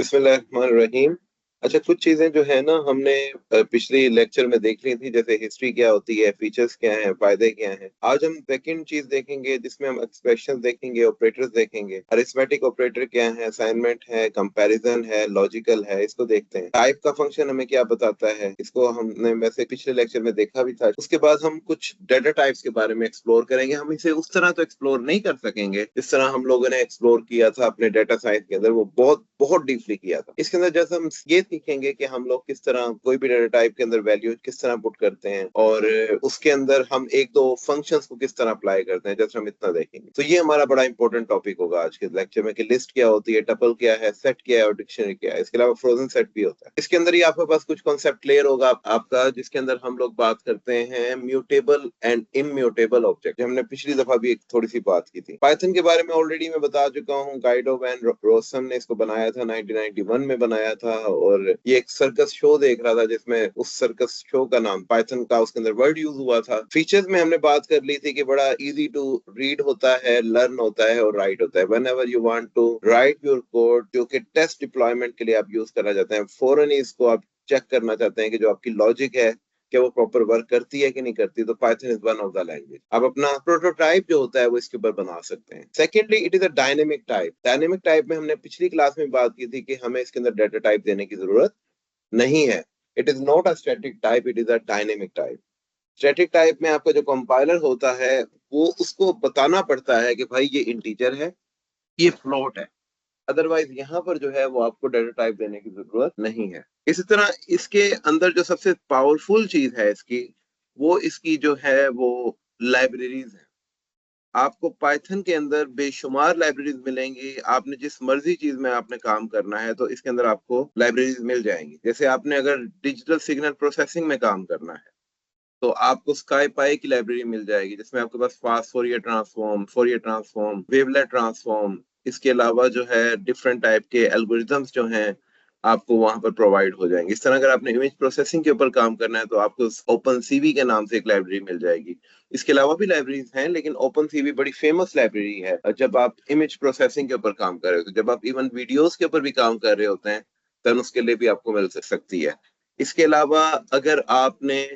बिस्मिल्लाहिर्रहमानिर्रहीम। अच्छा, कुछ चीज़ें जो है ना हमने पिछली लेक्चर में देख ली थी, जैसे हिस्ट्री क्या होती है, फीचर्स क्या हैं, फ़ायदे क्या हैं। आज हम सेकंड चीज़ देखेंगे जिसमें हम एक्सप्रेशंस देखेंगे, ऑपरेटर्स देखेंगे। अरिथमेटिक ऑपरेटर क्या है, असाइनमेंट है, कंपैरिजन है, लॉजिकल है, इसको देखते हैं। टाइप का फंक्शन हमें क्या बताता है, इसको हमने वैसे पिछले लेक्चर में देखा भी था। उसके बाद हम कुछ डेटा टाइप्स के बारे में एक्सप्लोर करेंगे। हम इसे उस तरह तो एक्सप्लोर नहीं कर सकेंगे जिस तरह हम लोगों ने एक्सप्लोर किया था अपने डेटा साइंस के अंदर, वो बहुत बहुत डीपली किया था। इसके अंदर जैसे हम ये सीखेंगे कि हम लोग किस तरह कोई भी डेटा टाइप के अंदर वैल्यू किस तरह पुट करते हैं, और उसके अंदर हम एक दो फंक्शंस को किस तरह अप्लाई करते हैं, जैसे हम इतना देखेंगे। तो ये हमारा बड़ा इंपॉर्टेंट टॉपिक होगा आज के लेक्चर में, कि लिस्ट क्या होती है, टपल क्या है, सेट क्या है और डिक्शनरी क्या है। इसके अलावा फ्रोजन सेट भी होता है। इसके अंदर ही आपके पास कुछ कॉन्सेप्ट क्लियर होगा आपका, जिसके अंदर हम लोग बात करते हैं म्यूटेबल एंड इम्यूटेबल ऑब्जेक्ट। हमने पिछली दफा भी एक थोड़ी सी बात की थी। पाइथन के बारे में ऑलरेडी मैं बता चुका हूँ। गाइडो वैन रोसम ने इसको बनाया था, 1991 में बनाया था, और ये एक सर्कस शो देख रहा था जिसमें उस सर्कस शो का नाम पाइथन का उसके अंदर वर्ड यूज हुआ था। फीचर्स में हमने बात कर ली थी कि बड़ा इजी टू रीड होता है, लर्न होता है और राइट होता है। Whenever you want to write your code, जो कि टेस्ट डिप्लॉयमेंट के लिए आप यूज करना चाहते हैं, फौरन ही इसको आप चेक करना चाहते हैं कि जो आपकी लॉजिक है क्या वो प्रॉपर वर्क करती है कि नहीं करती, तो Python is one of the language. आप अपना प्रोटोटाइप जो होता है वो इसके ऊपर बना सकते हैं। Secondly, it is a dynamic type. Dynamic type में हमने पिछली क्लास में बात की थी कि हमें इसके अंदर डेटा टाइप देने की जरूरत नहीं है। It is not a static type, it is a dynamic type. Static type में आपका जो कंपाइलर होता है वो उसको बताना पड़ता है कि भाई ये इंटीजर है, ये फ्लोट है। अदरवाइज यहाँ पर जो है वो आपको डेटा टाइप देने की जरूरत नहीं है। इसी तरह इसके अंदर जो सबसे पावरफुल चीज है इसकी, वो इसकी जो है वो लाइब्रेरीज है। आपको पाइथन के अंदर बेशुमार लाइब्रेरीज मिलेंगी। आपने जिस मर्जी चीज में आपने काम करना है तो इसके अंदर आपको लाइब्रेरीज मिल जाएंगी। जैसे आपने अगर डिजिटल सिग्नल प्रोसेसिंग में काम करना है तो आपको स्काई पाई की लाइब्रेरी मिल जाएगी, जिसमें आपके पास fast Fourier transform, wavelet transform, इसके अलावा जो है डिफरेंट टाइप के एल्गोरिथम्स जो हैं आपको वहां पर प्रोवाइड हो जाएंगे। इस तरह अगर आपने इमेज प्रोसेसिंग के ऊपर काम करना है तो आपको ओपन सीवी के नाम से एक लाइब्रेरी मिल जाएगी। इसके अलावा भी लाइब्रेरीज हैं, लेकिन ओपन सीवी बड़ी फेमस लाइब्रेरी है जब आप इमेज प्रोसेसिंग के ऊपर काम कर रहे हो। तो जब आप इवन वीडियोस के ऊपर भी काम कर रहे होते हैं तब उसके लिए भी आपको मिल सकती है। इसके अलावा अगर आपने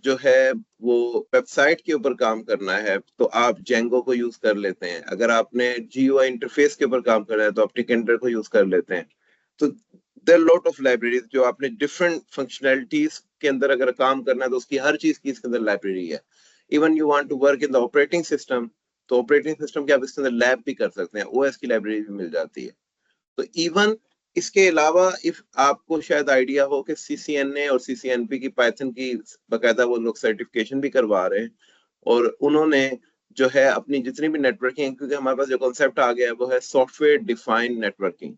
जो है वो वेबसाइट के ऊपर काम करना है तो आप जेंगो को यूज कर लेते हैं। अगर आपने जीयूआई इंटरफेस के ऊपर काम करना है तो आप टिकेंडर को यूज कर लेते हैं। तो देयर लॉट ऑफ लाइब्रेरीज जो आपने डिफरेंट फंक्शनैलिटीज के अंदर अगर काम करना है तो उसकी हर चीज की इसके अंदर लाइब्रेरी है। Even you want to work in the operating system, तो ऑपरेटिंग सिस्टम के आप इसके अंदर लैब भी कर सकते हैं, ओएस की लाइब्रेरी भी मिल जाती है। तो इवन इसके अलावा इफ आपको शायद आइडिया हो कि सीसीएनए और सीसीएनपी की पाइथन की बकायदा वो लोग सर्टिफिकेशन भी करवा रहे हैं, और उन्होंने जो है अपनी जितनी भी नेटवर्किंग, क्योंकि हमारे पास जो कॉन्सेप्ट आ गया है वो है सॉफ्टवेयर डिफाइंड नेटवर्किंग।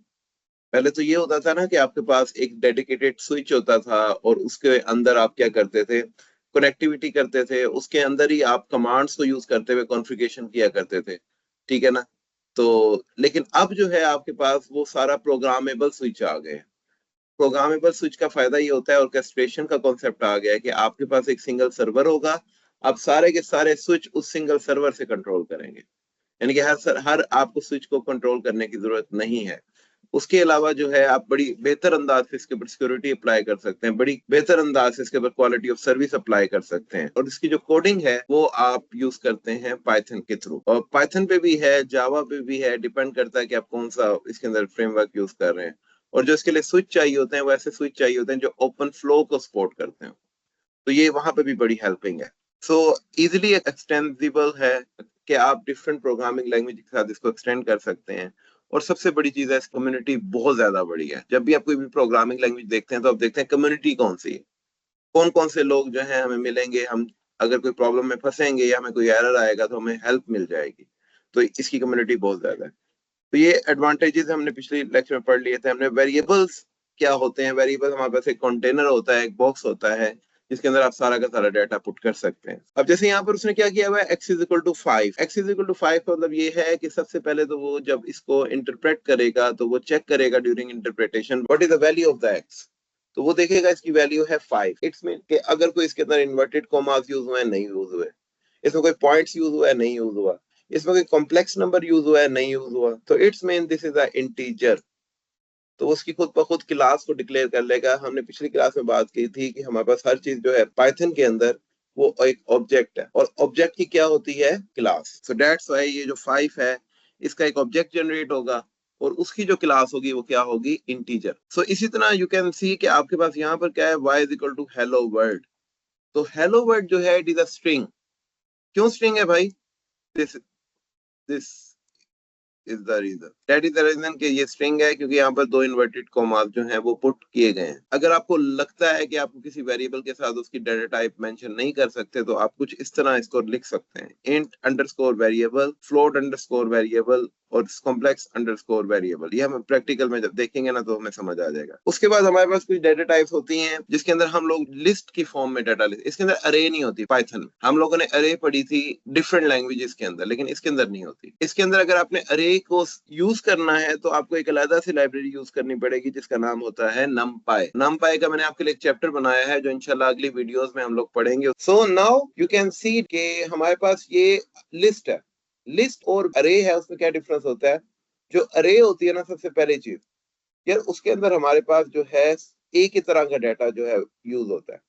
पहले तो ये होता था ना कि आपके पास एक डेडिकेटेड स्विच होता था और उसके अंदर आप क्या करते थे, कनेक्टिविटी करते थे, उसके अंदर ही आप कमांड्स को यूज करते हुए कॉन्फ़िगरेशन किया करते थे। ठीक है ना? तो लेकिन अब जो है आपके पास वो सारा प्रोग्रामेबल स्विच आ गए। प्रोग्रामेबल स्विच का फायदा ये होता है, ऑर्केस्ट्रेशन का कॉन्सेप्ट आ गया है कि आपके पास एक सिंगल सर्वर होगा। आप सारे के सारे स्विच उस सिंगल सर्वर से कंट्रोल करेंगे। यानी कि हर आपको स्विच को कंट्रोल करने की जरूरत नहीं है। उसके अलावा जो है आप बड़ी बेहतर अंदाज से इसके ऊपर सिक्योरिटी अप्लाई कर सकते हैं, बड़ी बेहतर अंदाज से इसके ऊपर क्वालिटी ऑफ सर्विस अप्लाई कर सकते हैं, और इसकी जो कोडिंग है वो आप यूज करते हैं पाइथन के थ्रू। और पाइथन पे भी है, जावा पे भी है, डिपेंड करता है कि आप कौन सा इसके अंदर फ्रेमवर्क यूज कर रहे हैं। और जो इसके लिए स्विच चाहिए होते हैं वो ऐसे स्विच चाहिए होते हैं जो ओपन फ्लो को सपोर्ट करते हैं। तो ये वहां पे भी बड़ी हेल्पिंग है। सो इजिली एक्सटेंसिबल है कि आप डिफरेंट प्रोग्रामिंग लैंग्वेज के साथ इसको एक्सटेंड कर सकते हैं। और सबसे बड़ी चीज है, इस कम्युनिटी बहुत ज्यादा बड़ी है। जब भी आप कोई भी प्रोग्रामिंग लैंग्वेज देखते हैं तो आप देखते हैं कम्युनिटी कौन सी है, कौन कौन से लोग जो है हमें मिलेंगे। हम अगर कोई प्रॉब्लम में फंसेंगे या हमें कोई एरर आएगा तो हमें हेल्प मिल जाएगी। तो इसकी कम्युनिटी बहुत ज्यादा है। तो ये एडवांटेजेस हमने पिछले लेक्चर में पढ़ लिए थे। हमने वेरिएबल्स क्या होते हैं। वेरिएबल हमारे पास एक कंटेनर होता है, एक बॉक्स होता है जिसके अंदर आप सारा का सारा डाटा पुट कर सकते हैं। अब जैसे यहाँ पर उसने क्या किया हुआ है, x is equal to 5। x is equal to 5 का मतलब ये है कि सबसे पहले तो वो जब इसको इंटरप्रेट करेगा तो वो चेक करेगा during interpretation what is the value of the x। तो वो देखेगा इसकी वैल्यू है 5। इट्स मीन कि अगर कोई इसके अंदर इन्वर्टेड कॉमास यूज हुए, नहीं यूज हुए, इसमें कोई पॉइंट्स यूज हुआ है, नहीं यूज हुआ, इसमें कोई कॉम्प्लेक्स नंबर यूज हुआ है, नहीं यूज हुआ, तो it's mean this is a integer. तो उसकी खुद ब खुद क्लास को डिक्लेयर कर लेगा। हमने पिछली क्लास में बात की थी कि हमारे पास हर चीज जो है पाइथन के अंदर वो एक ऑब्जेक्ट है, और ऑब्जेक्ट की क्या होती है? क्लास। सो दैट्स व्हाई ये जो 5 है इसका एक ऑब्जेक्ट जनरेट होगा, और उसकी जो क्लास होगी वो क्या होगी? इंटीजर। सो इसी तरह यू कैन सी कि आपके पास यहाँ पर क्या है? y is equal to hello world. तो हेलो वर्ल्ड जो है इट इज अ स्ट्रिंग। क्यों स्ट्रिंग है भाई? This is the reason, that is the reason कि ये स्ट्रिंग है, क्योंकि यहाँ पर दो इन्वर्टेड कॉमास जो हैं वो पुट किए गए हैं। अगर आपको लगता है कि आपको किसी वेरिएबल के साथ उसकी डाटा टाइप मेंशन नहीं कर सकते, तो आप कुछ इस तरह इसको लिख सकते हैं, int underscore variable, float underscore variable और कॉम्प्लेक्स अंडरस्कोर वेरिएबल। ये हम प्रैक्टिकल में जब देखेंगे ना तो हमें समझ आ जाएगा। उसके बाद हमारे पास कुछ डाटा टाइप्स होती हैं जिसके अंदर हम लोग लिस्ट की फॉर्म में डाटा लिस्ट, इसके अंदर अरे नहीं होती पाइथन में। हम लोगों ने अरे पढ़ी थी डिफरेंट लैंग्वेजेस के अंदर, लेकिन इसके अंदर नहीं होती। इसके अंदर अगर आपने अरे को यूज करना है तो आपको एक अलग से लाइब्रेरी यूज करनी पड़ेगी जिसका नाम होता है नमपाई। नमपाई का मैंने आपके लिए एक चैप्टर बनाया है जो इंशाल्लाह अगली वीडियोस में हम लोग पढ़ेंगे। सो नाउ यू कैन सी कि हमारे पास ये लिस्ट है। लिस्ट और अरे है, उसमें क्या डिफरेंस होता है? जो अरे होती है ना, सबसे पहली चीज यार, उसके अंदर हमारे पास जो है एक ही तरह का डाटा जो है यूज होता है।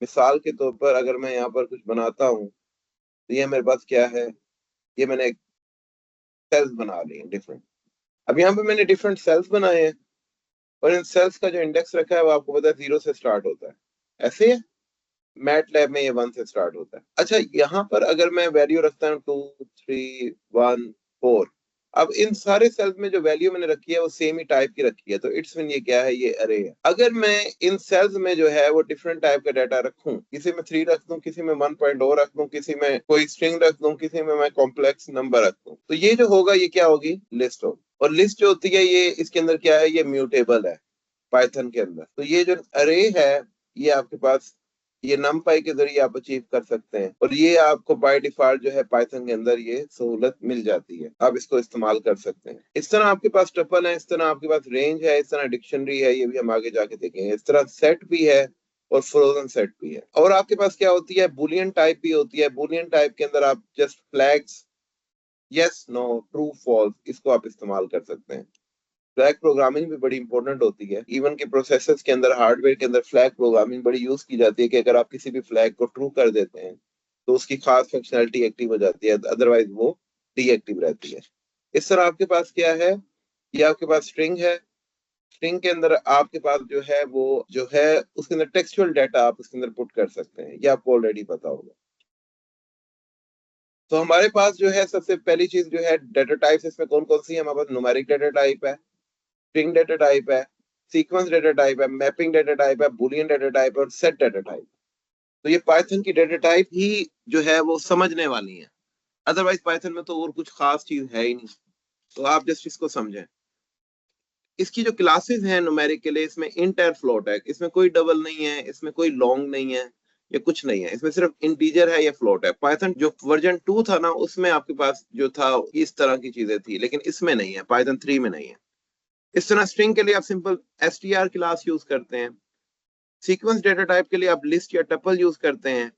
मिसाल के तौर पर अगर मैं यहाँ पर कुछ बनाता हूँ तो ये मेरे पास क्या है? ये मैंने सेल्स बना लिए डिफरेंट। अब यहाँ पे मैंने डिफरेंट सेल्स बनाए हैं, और इन सेल्स का जो इंडेक्स रखा है वो आपको पता है 0 से स्टार्ट होता है। ऐसे है, मैट लैब में ये 1 से स्टार्ट होता है। अच्छा, यहाँ पर अगर मैं वैल्यू रखता हूँ 2 3 1 4, अब इन सारे सेल्स में जो वैल्यू मैंने रखी है वो सेम ही टाइप की रखी है, तो इट्स मीन ये क्या है? ये अरे है। अगर मैं इन सेल्स में जो है वो डिफरेंट टाइप का डाटा रखूं, किसी में 3 रख दूं, किसी में 1.0 रख दूं, किसी में कोई स्ट्रिंग रख दूं, किसी में मैं कॉम्प्लेक्स नंबर रख दूं, तो ये जो होगा ये क्या होगी? लिस्ट होगी। और लिस्ट जो होती है ये इसके अंदर क्या है? ये म्यूटेबल है पाइथन के अंदर। तो ये जो अरे है ये आपके पास ये नमपाई के जरिए आप अचीव कर सकते हैं, और ये आपको बाय डिफॉल्ट जो है पाइथन के अंदर ये सहूलत मिल जाती है, आप इसको इस्तेमाल कर सकते हैं। इस तरह आपके पास टपल है, इस तरह आपके पास रेंज है, इस तरह डिक्शनरी है, ये भी हम आगे जाके देखेंगे। इस तरह सेट भी है और फ्रोजन सेट भी है। और आपके पास क्या होती है? बुलियन टाइप भी होती है। बुलियन टाइप के अंदर आप just flags, yes no, true false, इसको आप इस्तेमाल कर सकते हैं। फ्लैग प्रोग्रामिंग भी बड़ी इंपॉर्टेंट होती है। इवन के प्रोसेसर्स के अंदर, हार्डवेयर के अंदर फ्लैग प्रोग्रामिंग बड़ी यूज की जाती है कि अगर आप किसी भी फ्लैग को ट्रू कर देते हैं तो उसकी खास फंक्शनैलिटी एक्टिव हो जाती है, अदरवाइज वो डीएक्टिव रहती है। इस तरह आपके पास क्या है? ये आपके पास स्ट्रिंग है। स्ट्रिंग के अंदर आपके पास जो है वो जो है उसके अंदर टेक्सचुअल डाटा आप उसके अंदर पुट कर सकते हैं, ये आपको ऑलरेडी पता होगा। तो हमारे पास जो है सबसे पहली चीज जो है डाटा टाइप्स, इसमें कौन कौन सी है? हमारे पास न्यूमेरिक डाटा टाइप है, स्ट्रिंग डाटा टाइप है, सीक्वेंस डाटा टाइप है, मैपिंग डाटा टाइप है, बुलियन डाटा टाइप है और सेट डाटा टाइप। तो ये पाइथन की डाटा टाइप ही जो है वो समझने वाली है, अदरवाइज पाइथन में तो और कुछ खास चीज है ही नहीं। तो आप जस्ट इसको समझें। इसकी जो क्लासेस हैं न्यूमेरिक के लिए, इसमें इंट और फ्लोट है, इसमें कोई डबल नहीं है, इसमें कोई लॉन्ग नहीं है, ये कुछ नहीं है, इसमें सिर्फ इंटीजर है या फ्लोट है। पाइथन जो वर्जन 2 था ना उसमें आपके पास जो था इस तरह की चीजें थी, लेकिन इसमें नहीं है, पाइथन 3 में नहीं है। इस तरह स्ट्रिंग के लिए आप सिंपल str क्लास यूज करते हैं। सीक्वेंस डेटा टाइप के लिए आप लिस्ट या टपल यूज करते हैं।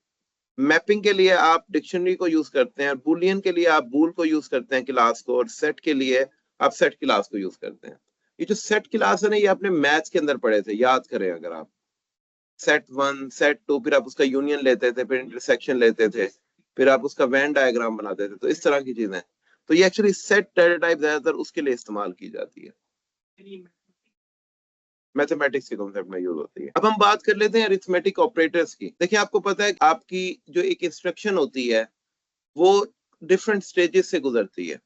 मैपिंग के लिए आप डिक्शनरी को यूज करते हैं। बुलियन के लिए आप बूल को यूज करते हैं क्लास को, और सेट के लिए आप सेट क्लास को यूज करते हैं। ये जो सेट क्लास है ना, ये आपने मैथ्स के अंदर पढ़े थे, याद करें अगर आप। सेट 1 सेट 2, फिर आप उसका यूनियन लेते थे, फिर इंटरसेक्शन लेते थे, फिर आप उसका वेन डायग्राम बनाते थे, तो इस तरह की चीजें। तो ये एक्चुअली सेट डेटा टाइप ज्यादातर उसके लिए इस्तेमाल की जाती है, मैथमेटिक्स के कॉन्सेप्ट में यूज होती है। अब हम बात कर लेते हैं अरिथमेटिक ऑपरेटर्स की। देखिए, आपको पता है आपकी जो एक इंस्ट्रक्शन होती है वो डिफरेंट स्टेजेस से गुजरती है।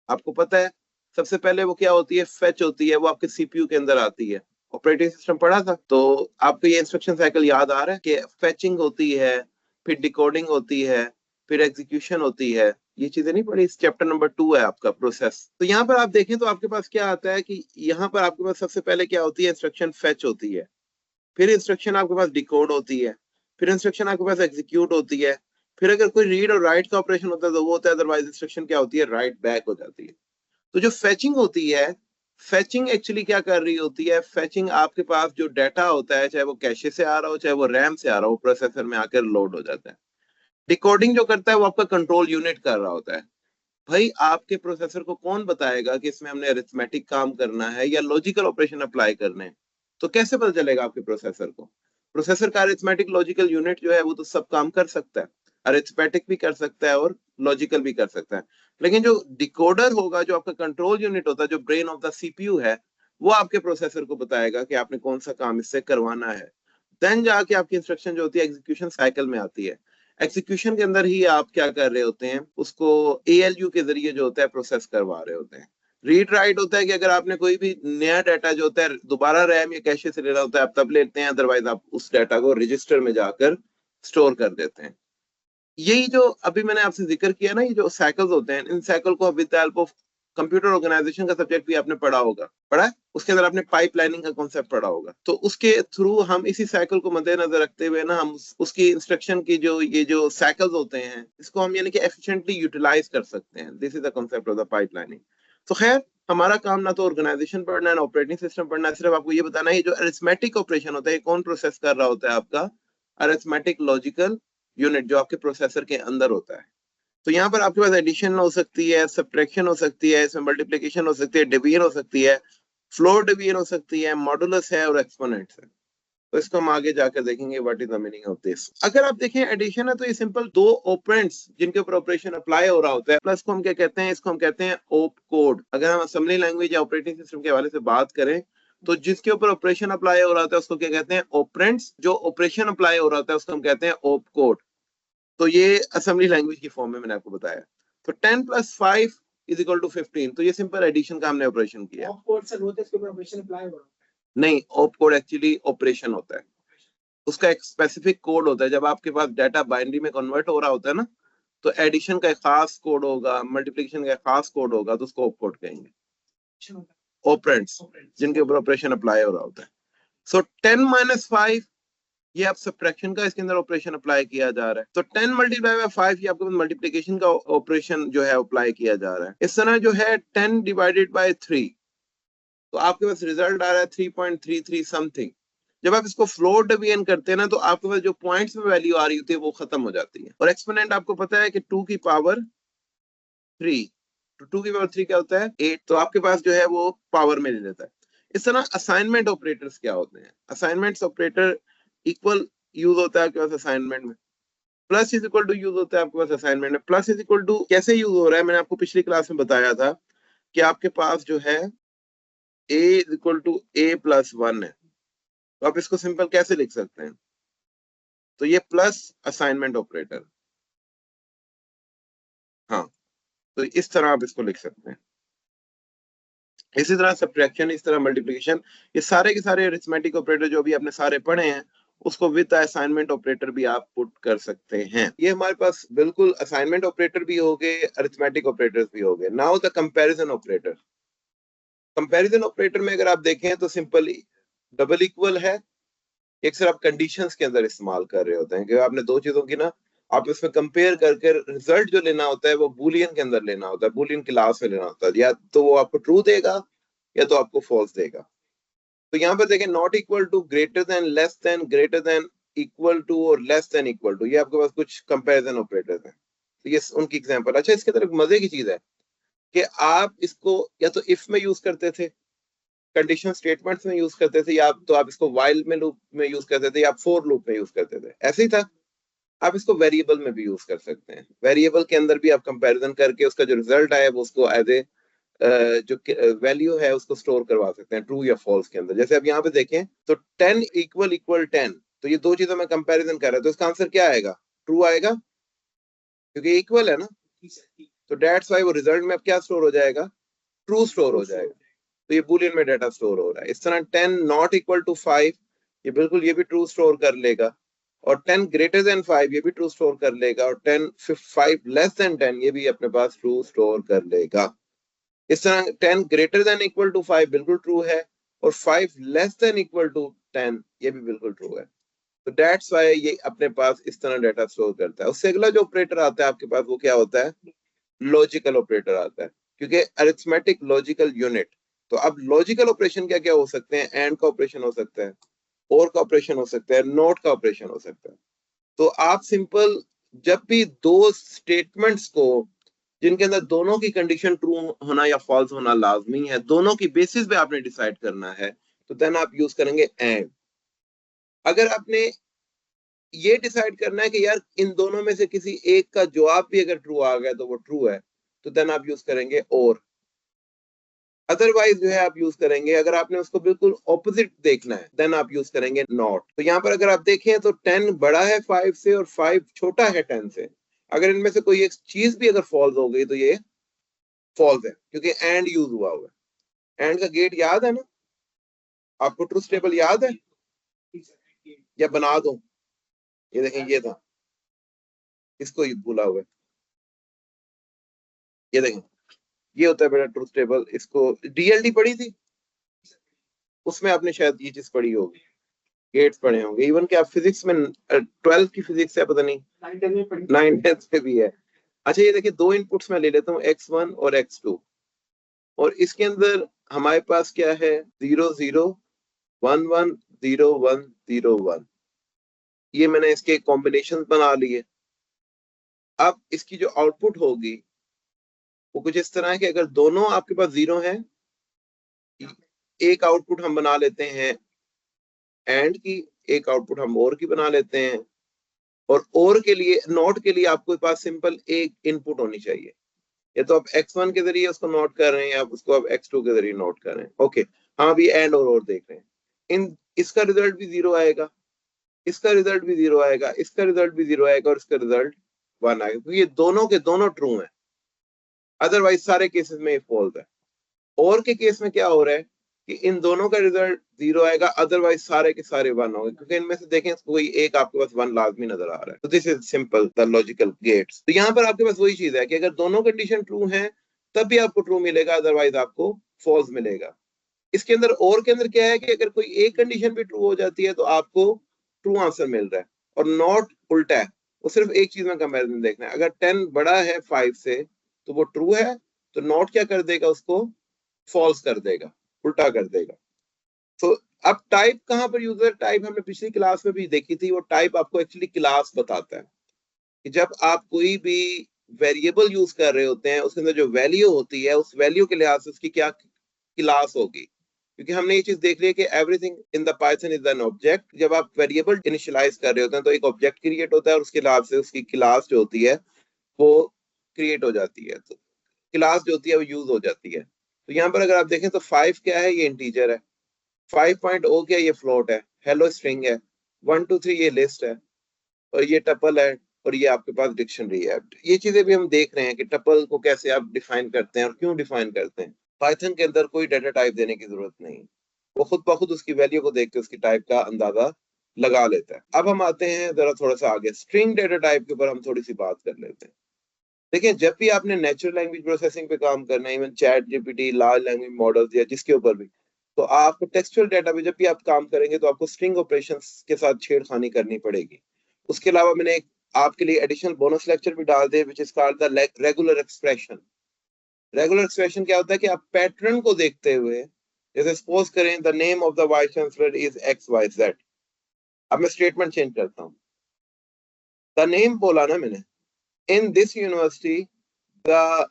आपको पता है सबसे पहले वो क्या होती है? फेच होती है, वो आपके सीपीयू के अंदर आती है। ऑपरेटिंग सिस्टम पढ़ा था तो आपको ये इंस्ट्रक्शन साइकिल याद आ रहा है कि फेचिंग होती है, फिर डिकोडिंग होती है, फिर एग्जीक्यूशन होती है। ये चीजें नहीं पढ़ी? चैप्टर नंबर 2 है आपका, प्रोसेस। तो यहाँ पर आप देखें तो आपके पास क्या आता है कि यहाँ पर आपके पास सबसे पहले क्या होती है? इंस्ट्रक्शन फेच होती है, फिर इंस्ट्रक्शन आपके पास डिकोड होती है, फिर इंस्ट्रक्शन आपके पास एग्जीक्यूट होती है, फिर अगर कोई रीड और राइट का ऑपरेशन होता है तो वो होता है, अदरवाइज इंस्ट्रक्शन क्या होती है? राइट बैक हो जाती है। तो जो फेचिंग होती है, फेचिंग एक्चुअली क्या कर रही होती है? फेचिंग आपके पास जो डाटा होता है, चाहे वो कैशे से आ रहा हो, चाहे वो रैम से आ रहा हो, प्रोसेसर में आकर लोड हो जाता है। डिकोडिंग जो करता है वो आपका कंट्रोल यूनिट कर रहा होता है। भाई आपके प्रोसेसर को कौन बताएगा कि इसमें हमने अरिथमेटिक काम करना है या लॉजिकल ऑपरेशन अप्लाई करने हैं? तो कैसे पता चलेगा आपके प्रोसेसर को? प्रोसेसर का अरिथमेटिक लॉजिकल यूनिट जो है वो तो सब काम कर सकता है, अरिथमेटिक भी कर सकता है और लॉजिकल भी कर सकता है, लेकिन जो डिकोडर होगा, जो आपका कंट्रोल यूनिट होता है, जो ब्रेन ऑफ द सीपीयू है, वो आपके प्रोसेसर को बताएगा कि आपने कौन सा काम इससे करवाना है। देन जाके आपकी इंस्ट्रक्शन जो होती है एग्जीक्यूशन साइकिल में आती है। एग्जीक्यूशन के अंदर ही आप क्या कर रहे होते हैं, उसको एएलयू के जरिए जो होता है प्रोसेस करवा रहे होते हैं। रीड राइट होता है कि अगर आपने कोई भी नया डाटा जो होता है दोबारा रैम या कैशे से लेना होता है, आप तब लेते हैं, अदरवाइज आप उस डाटा को रजिस्टर में जाकर स्टोर कर देते हैं। यही जो अभी मैंने आपसे जिक्र किया ना, ये जो साइकिल्स होते हैं, इन साइकिल को with the help of computer organization का सब्जेक्ट भी आपने पढ़ा होगा, पढ़ा है? उसके अंदर आपने पाइपलाइनिंग का कॉन्सेप्ट पढ़ा होगा। तो उसके थ्रू हम इसी साइकिल को मद्देनजर रखते हुए ना, हम उसकी इंस्ट्रक्शन की जो ये जो साइकिल्स होते हैं, इसको हम यानी कि एफिशिएंटली यूटिलाइज कर सकते हैं। This is the concept of the pipelining. तो खैर, हमारा काम ना तो ऑर्गेनाइजेशन पढ़ना है ना ऑपरेटिंग सिस्टम पढ़ना है, सिर्फ आपको ये बताना है ये जो अरिथमेटिक ऑपरेशन होता है कौन प्रोसेस कर रहा होता है, आपका अरिथमेटिक लॉजिकल यूनिट जो आपके प्रोसेसर के अंदर होता है। तो यहाँ पर आपके पास एडिशन हो सकती है, सब्ट्रैक्शन हो सकती है, इसमें मल्टीप्लिकेशन हो सकती है, डिवीजन हो सकती है, फ्लोर डिवीजन हो सकती है, मॉडुलस है और एक्सपोनेंट्स है। तो इसको हम आगे जाकर देखेंगे what is the meaning of this. अगर आप देखें एडिशन है तो ये सिंपल दो ऑपरेंड्स जिनके ऊपर ऑपरेशन अप्लाई हो रहा होता है, प्लस को हम क्या कहते हैं, इसको हम कहते हैं ओप कोड। अगर हम असेंबली लैंग्वेज या ऑपरेटिंग सिस्टम के हवाले से बात करें तो जिसके ऊपर ऑपरेशन अप्लाई हो रहा होता है उसको क्या कहते हैं, ऑपरेंड्स। जो ऑपरेशन अप्लाई हो रहा होता है उसको हम कहते हैं ओप कोड। तो ये असेंबली लैंग्वेज की फॉर्म में मैंने आपको बताया। तो 10 + 5 = 15। तो ये सिंपल एडिशन का हमने ऑपरेशन किया। ऑप कोड से होते इसके ऊपर ऑपरेशन अप्लाई हो रहा है? नहीं, ऑप कोड एक्चुअली ऑपरेशन होता है, उसका एक स्पेसिफिक कोड होता है। जब आपके पास डाटा बाइनरी में कन्वर्ट हो रहा होता है ना, तो एडिशन का एक खास कोड होगा, मल्टीप्लिकेशन का एक खास कोड होगा, तो उसको ऑप कोड कहेंगे। ऑपरेंड्स जिनके ऊपर ऑपरेशन अप्लाई हो रहा होता है। सो 10 - 5 ये आप सब्ट्रैक्शन का इसके अंदर ऑपरेशन अप्लाई किया जा रहा है। तो 10 × 5 ये आपके मल्टीप्लिकेशन का ऑपरेशन जो है अप्लाई किया जा रहा है। इस तरह जो है 10 / 3, तो आपके पास रिजल्ट आ रहा है 3.33 समथिंग। जब आप इसको फ्लोर डिवीजन करते हैं ना, तो आपके पास जो पॉइंट्स में वैल्यू आ रही होती है वो खत्म हो जाती है। और एक्सपोनेंट आपको पता है कि 2 की पावर 3, तो 2 की पावर 3 क्या होता है, 8। तो आपके पास जो है वो पावर में ले लेता है। इस तरह असाइनमेंट ऑपरेटर्स क्या होते हैं, असाइनमेंट्स ऑपरेटर इक्वल यूज होता है आपके पास असाइनमेंट में, plus is equal to use होता है आपके पास असाइनमेंट में। प्लस इज इक्वल टू कैसे यूज हो रहा है, मैंने आपको पिछली क्लास में बताया था कि आपके पास जो है a = a+1 है। तो आप इसको सिंपल कैसे लिख सकते हैं, तो ये प्लस असाइनमेंट ऑपरेटर, हाँ, तो इस तरह आप इसको लिख सकते हैं। इसी तरह सब्ट्रैक्शन, इस तरह मल्टीप्लिकेशन, ये सारे के सारे अरिथमेटिक ऑपरेटर जो भी आपने सारे पढ़े हैं उसको विद असाइनमेंट ऑपरेटर भी आप पुट कर सकते हैं। ये हमारे पास बिल्कुल असाइनमेंट ऑपरेटर भी हो गए, अरिथमेटिक ऑपरेटर्स भी हो गए। Now the comparison operator. Comparison operator में अगर आप देखें तो सिंपली डबल इक्वल है, एक सिर्फ आप कंडीशंस के अंदर इस्तेमाल कर रहे होते हैं कि आपने दो चीजों की ना, आप इसमें कंपेयर करके रिजल्ट जो लेना होता है वो बूलियन के अंदर लेना होता है, बूलियन क्लास में लेना होता है, या तो वो आपको ट्रू देगा या तो आपको फॉल्स देगा। तो यहाँ पर देखें not equal to, greater than, less than, greater than, equal to और लेस देन इक्वल टू, ये आपके पास कुछ कंपैरिजन ऑपरेटर्स हैं। तो ये उनकी एग्जांपल। अच्छा, इसके तरफ मजे की चीज है कि आप इसको या तो इफ में यूज करते थे, कंडीशन स्टेटमेंट्स में यूज करते थे, या तो आप इसको वाइल में लूप में यूज करते थे, या फोर लूप में यूज करते थे, ऐसे ही था। आप इसको वेरिएबल में भी यूज कर सकते हैं। वेरिएबल के अंदर भी आप कंपैरिजन करके उसका जो रिजल्ट आया वो उसको एज ए जो वैल्यू है उसको स्टोर करवा सकते हैं ट्रू या फॉल्स के अंदर। जैसे अब यहाँ पे देखें तो 10 = 10, तो ये दो चीजों में कंपैरिजन कर रहा है, तो इसका आंसर क्या आएगा, ट्रू आएगा, क्योंकि इक्वल है ना। तो दैट्स व्हाई वो रिजल्ट में अब क्या स्टोर हो जाएगा, ट्रू स्टोर हो जाएगा। तो ये बूलियन में डाटा स्टोर हो रहा है। इस तरह 10 ≠ 5, ये बिल्कुल ये भी ट्रू स्टोर कर लेगा, और 10 > 5 ये भी ट्रू स्टोर कर लेगा, और 10 5 < 10 ये भी अपने पास ट्रू स्टोर कर लेगा। इस तरह 10 > 5 बिल्कुल ट्रू है, और 5 < 10 ये भी बिल्कुल ट्रू है। तो दैट्स व्हाई ये अपने पास इस तरह डाटा स्टोर करता है। उससे अगला जो ऑपरेटर आता है आपके पास वो क्या होता है, लॉजिकल ऑपरेटर आता है, क्योंकि अरिथमेटिक लॉजिकल यूनिट। तो अब लॉजिकल ऑपरेशन क्या क्या हो सकते हैं, एंड का ऑपरेशन हो सकता है, और का ऑपरेशन हो सकता है, नोट का ऑपरेशन हो सकता है। तो आप सिंपल जब भी दो स्टेटमेंट्स को, जिनके अंदर दोनों की कंडीशन ट्रू होना या फॉल्स होना लाजमी है, दोनों की बेसिस पे आपने डिसाइड करना है, तो देन आप यूज करेंगे एंड। अगर आपने ये डिसाइड करना है कि यार इन दोनों में से किसी एक का जवाब भी अगर ट्रू आ गया तो वो ट्रू है, तो देन आप यूज करेंगे और। अदरवाइज जो है आप यूज करेंगे, अगर आपने उसको बिल्कुल ऑपोजिट देखना है, देन आप यूज करेंगे नॉट। तो यहाँ पर अगर आप देखें तो 10 बड़ा है 5 से और 5 छोटा है 10 से। अगर इनमें से कोई एक चीज भी अगर फॉल्स हो गई तो ये फॉल्स है, क्योंकि एंड यूज हुआ हुआ है। एंड का गेट याद है ना आपको? ट्रूथ टेबल याद है या बना दो? ये देखें, ये था, इसको भूला हुआ है। ये देखें, ये होता है बेटा ट्रूथ टेबल। इसको डीएलडी पढ़ी थी, उसमें आपने शायद ये चीज पढ़ी होगी, गेट्स पढ़े होंगे। इवन कि आप फिजिक्स में 12 की फिजिक्स है, पता नहीं 9 10 में भी है। अच्छा ये देखिए, दो इनपुट्स मैं ले लेता हूँ, x1 और x2, और इसके अंदर हमारे पास क्या है? 0 0 1 1 0 1 0 1। ये मैंने इसके कॉम्बिनेशन बना लिए। अब इसकी जो आउटपुट होगी वो कुछ इस तरह है कि अगर दोनों आपके पास 0 है, एक आउटपुट हम बना लेते हैं एंड की, एक आउटपुट हम और की बना लेते हैं। और के लिए, नॉट के लिए आपके पास सिंपल एक इनपुट होनी चाहिए। या तो आप x1 के जरिए उसको नोट कर रहे हैं, या उसको आप x2 के जरिए नोट कर रहे हैं। ओके, हाँ अभी एंड और देख रहे हैं। इन इसका रिजल्ट भी 0 आएगा, इसका रिजल्ट भी 0 आएगा, इसका रिजल्ट भी 0 आएगा, और इसका रिजल्ट 1 आएगा, क्योंकि ये दोनों के दोनों ट्रू हैं। अदरवाइज सारे केसेस में ये फॉल्स है। और के केस में क्या हो रहा है कि इन दोनों का रिजल्ट 0 आएगा, अदरवाइज सारे के सारे 1 होंगे, क्योंकि इनमें से देखें कोई एक आपके पास 1 लाजमी नजर आ रहा है। तो this is simple the logical gates. तो यहाँ पर आपके पास वही चीज है कि अगर दोनों कंडीशन ट्रू हैं तब भी आपको ट्रू मिलेगा, अदरवाइज आपको फॉल्स मिलेगा। इसके अंदर और के अंदर क्या है कि अगर कोई एक कंडीशन भी ट्रू हो जाती है तो आपको ट्रू आंसर मिल रहा है, और नॉट उल्टा है। वो सिर्फ एक चीज में कंपैरिजन देखना है। अगर 10 बड़ा है 5 से तो वो ट्रू है, तो नॉट क्या कर देगा? उसको फॉल्स कर देगा, उल्टा कर देगा। तो अब टाइप कहां पर यूजर टाइप हमने पिछली क्लास में भी देखी थी। वो टाइप आपको एक्चुअली क्लास बताता है कि जब आप कोई भी वेरिएबल यूज कर रहे होते हैं, उसके अंदर जो वैल्यू होती है, उस वैल्यू के लिहाज से उसकी क्या क्लास होगी। क्योंकि हमने ये चीज देख ली है कि everything in the Python is an object. जब आप वेरिएबल इनिशियलाइज कर रहे होते हैं तो एक ऑब्जेक्ट क्रिएट होता है, और उसके लिहाज से उसकी क्लास जो होती है वो क्रिएट हो जाती है। तो क्लास जो होती है वो यूज हो जाती है। तो यहाँ पर अगर आप देखें तो 5 क्या है? ये इंटीजर है। 5.0 क्या? ये फ्लोट है। हेलो स्ट्रिंग है। 1 2 3 ये लिस्ट है, और ये टपल है, और ये आपके पास डिक्शनरी है। ये चीजें भी हम देख रहे हैं कि टपल को कैसे आप डिफाइन करते हैं और क्यों डिफाइन करते हैं। पाइथन के अंदर कोई डाटा टाइप देने की जरूरत नहीं, वो खुद ब खुद उसकी वैल्यू को देख के उसकी टाइप का अंदाजा लगा लेता है। अब हम आते हैं जरा थोड़ा सा आगे, स्ट्रिंग डाटा टाइप के ऊपर हम थोड़ी सी बात कर लेते हैं। देखिए, जब भी आपने नेचुरल लैंग्वेज प्रोसेसिंग पे काम करना है, even chat GPT, large language models या जिसके ऊपर भी, तो आपको टेक्सचुअल डाटा पे जब भी आप काम करेंगे तो आपको स्ट्रिंग ऑपरेशंस के साथ छेड़खानी करनी पड़ेगी। उसके अलावा मैंने एक आपके लिए एडिशनल बोनस लेक्चर भी डाल दिया, which is called the regular expression. Regular expression क्या होता है कि आप पैटर्न को देखते हुए, जैसे सपोज करें the name of the vice chancellor is XYZ। अब मैं स्टेटमेंट चेंज करता हूँ। द नेम बोला ना मैंने, in this university the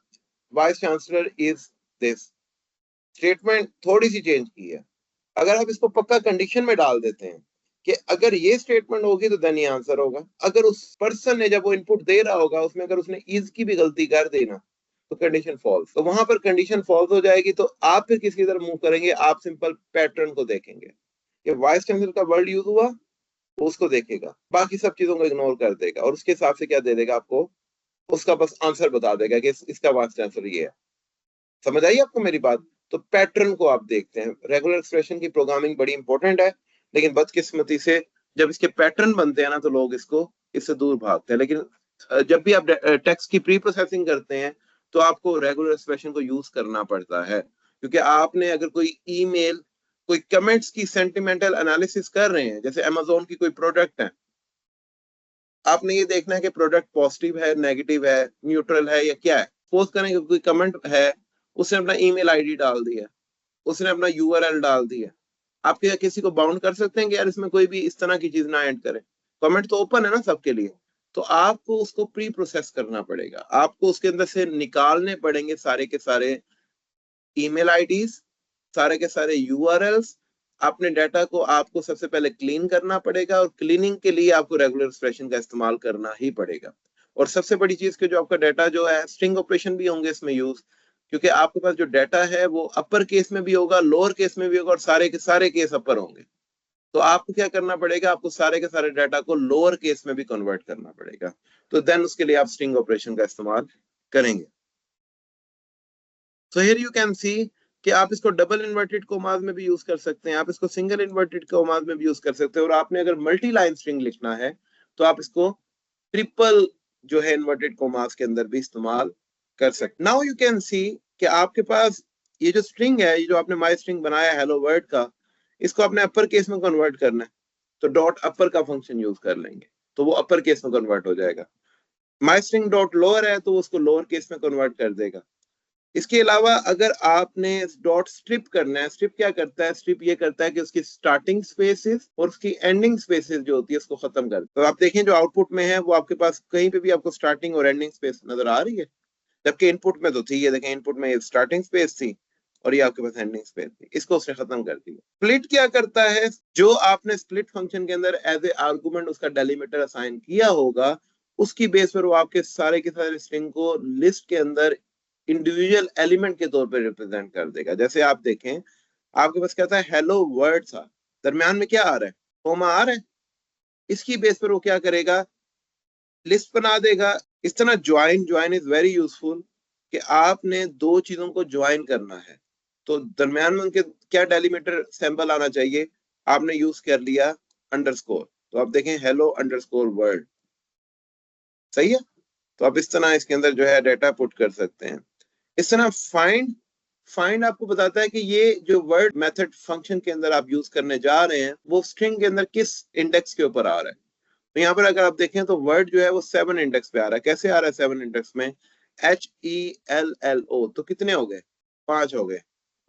vice chancellor is this. Statement थोड़ी सी चेंज की है। अगर आप इसको पक्का कंडीशन में डाल देते हैं कि अगर ये स्टेटमेंट होगी तो देन ये आंसर होगा। अगर उस पर्सन ने जब वो इनपुट दे रहा होगा उसमें अगर उसने इज की भी गलती कर देना तो कंडीशन फॉल्स। तो वहां पर कंडीशन फॉल्स हो जाएगी, तो आप फिर किसकी तरफ मूव करेंगे? आप सिंपल पैटर्न को देखेंगे कि वाइस चांसलर का वर्ड यूज हुआ, वो उसको देखेगा, बाकी सब चीजों को इग्नोर कर देगा, और उसके हिसाब से क्या दे देगा आपको? उसका बस आंसर बता देगा कि इसका वाइस चांसलर ये है। समझ आई आपको मेरी बात? तो पैटर्न को आप देखते हैं। रेगुलर एक्सप्रेशन की प्रोग्रामिंग बड़ी इंपॉर्टेंट है, लेकिन बदकिस्मती से जब इसके पैटर्न बनते हैं ना तो लोग इससे दूर भागते हैं। लेकिन जब भी आप टेक्स्ट की प्री प्रोसेसिंग करते हैं तो आपको रेगुलर एक्सप्रेशन को यूज करना पड़ता है, क्योंकि आपने अगर कोई ईमेल, कोई कमेंट्स की सेंटिमेंटल एनालिसिस कर रहे हैं, जैसे अमेजोन की कोई प्रोडक्ट है, आपने ये देखना है कि प्रोडक्ट पॉजिटिव है, नेगेटिव है, न्यूट्रल है या क्या है। सपोज करें कि कोई कमेंट है, उसने अपना ईमेल आईडी डाल दिया, उसने अपना यूआरएल डाल दिया। आप क्या किसी को बाउंड कर सकते हैं कि यार इसमें कोई भी इस तरह की चीज ना ऐड करे? कमेंट तो ओपन है ना सबके लिए। तो आपको उसको प्री प्रोसेस करना पड़ेगा, आपको उसके अंदर से निकालने पड़ेंगे सारे के सारे ईमेल आईडीज, सारे के सारे यूआरएल्स। अपने डाटा को आपको सबसे पहले क्लीन करना पड़ेगा, और क्लीनिंग के लिए आपको रेगुलर एक्सप्रेशन का इस्तेमाल करना ही पड़ेगा। और सबसे बड़ी चीज के जो आपका डाटा जो है, स्ट्रिंग ऑपरेशन भी होंगे इसमें यूज, क्योंकि आपके पास जो डाटा है वो अपर केस में भी होगा, लोअर केस में भी होगा, और सारे के सारे केस अपर होंगे। तो आपको क्या करना पड़ेगा, आपको सारे के सारे डाटा को लोअर केस में भी कन्वर्ट करना पड़ेगा। तो देन उसके लिए आप स्ट्रिंग ऑपरेशन का इस्तेमाल करेंगे। सो हियर यू कैन सी कि आप इसको डबल इन्वर्टेड कोमास में भी यूज कर सकते हैं, आप इसको सिंगल इन्वर्टेड कोमास में भी यूज कर सकते हैं, और आपने अगर मल्टी लाइन स्ट्रिंग लिखना है तो आप इसको ट्रिपल जो है इन्वर्टेड कोमास के अंदर भी इस्तेमाल कर सकते। नाउ यू कैन सी कि आपके पास ये जो स्ट्रिंग है, ये जो आपने माई स्ट्रिंग बनाया हेलो वर्ड का, इसको आपने अपर केस में कन्वर्ट करना है, तो डॉट अपर का फंक्शन यूज कर लेंगे, तो वो अपर केस में कन्वर्ट हो जाएगा। माई स्ट्रिंग डॉट लोअर है तो उसको लोअर केस में कन्वर्ट कर देगा। इसके अलावा अगर आपने डॉट स्ट्रिप करना है, स्ट्रिप क्या करता है, स्ट्रिप ये करता है कि उसकी स्टार्टिंग स्पेसेस और उसकी एंडिंग स्पेसेस जो होती है उसको खत्म कर। तो आप देखें जो आउटपुट में है वो आपके पास कहीं पे भी आपको स्टार्टिंग और एंडिंग स्पेस नजर आ रही है, जबकि इनपुट में तो थी, ये देखें इनपुट में स्टार्टिंग स्पेस थी और ये आपके पास एंडिंग स्पेस थी, इसको उसने खत्म कर दिया। स्प्लिट क्या करता है, जो आपने स्प्लिट फंक्शन के अंदर एज ए आर्गुमेंट उसका डेलीमीटर असाइन किया होगा, उसकी बेस पर वो आपके सारे के सारे स्ट्रिंग को लिस्ट के अंदर इंडिविजुअल एलिमेंट के तौर पर रिप्रेजेंट कर देगा। जैसे आप देखें आपके पास कहता है हेलो वर्ड था, दरम्यान में क्या आ रहा है, कोमा आ रहा है, इसकी बेस पर वो क्या करेगा, लिस्ट बना देगा। इस तरह ज्वाइन इज वेरी यूजफुल कि आपने दो चीजों को ज्वाइन करना है, तो दरम्यान में उनके क्या डेलीमीटर सैंपल आना चाहिए, आपने यूज कर लिया अंडरस्कोर, तो आप देखें हेलो अंडरस्कोर वर्ड, सही है। तो आप इस तरह इसके अंदर जो है डाटा पुट कर सकते हैं। इस तरह फाइंड आपको बताता है कि ये जो वर्ड मेथड फंक्शन के अंदर आप यूज करने जा रहे हैं वो स्ट्रिंग के अंदर किस इंडेक्स के ऊपर आ रहा है। तो यहाँ पर अगर आप देखें तो वर्ड जो है वो 7 इंडेक्स पे आ रहा है। कैसे आ रहा है 7 इंडेक्स में, HELLO, तो कितने हो गए, 5 हो गए।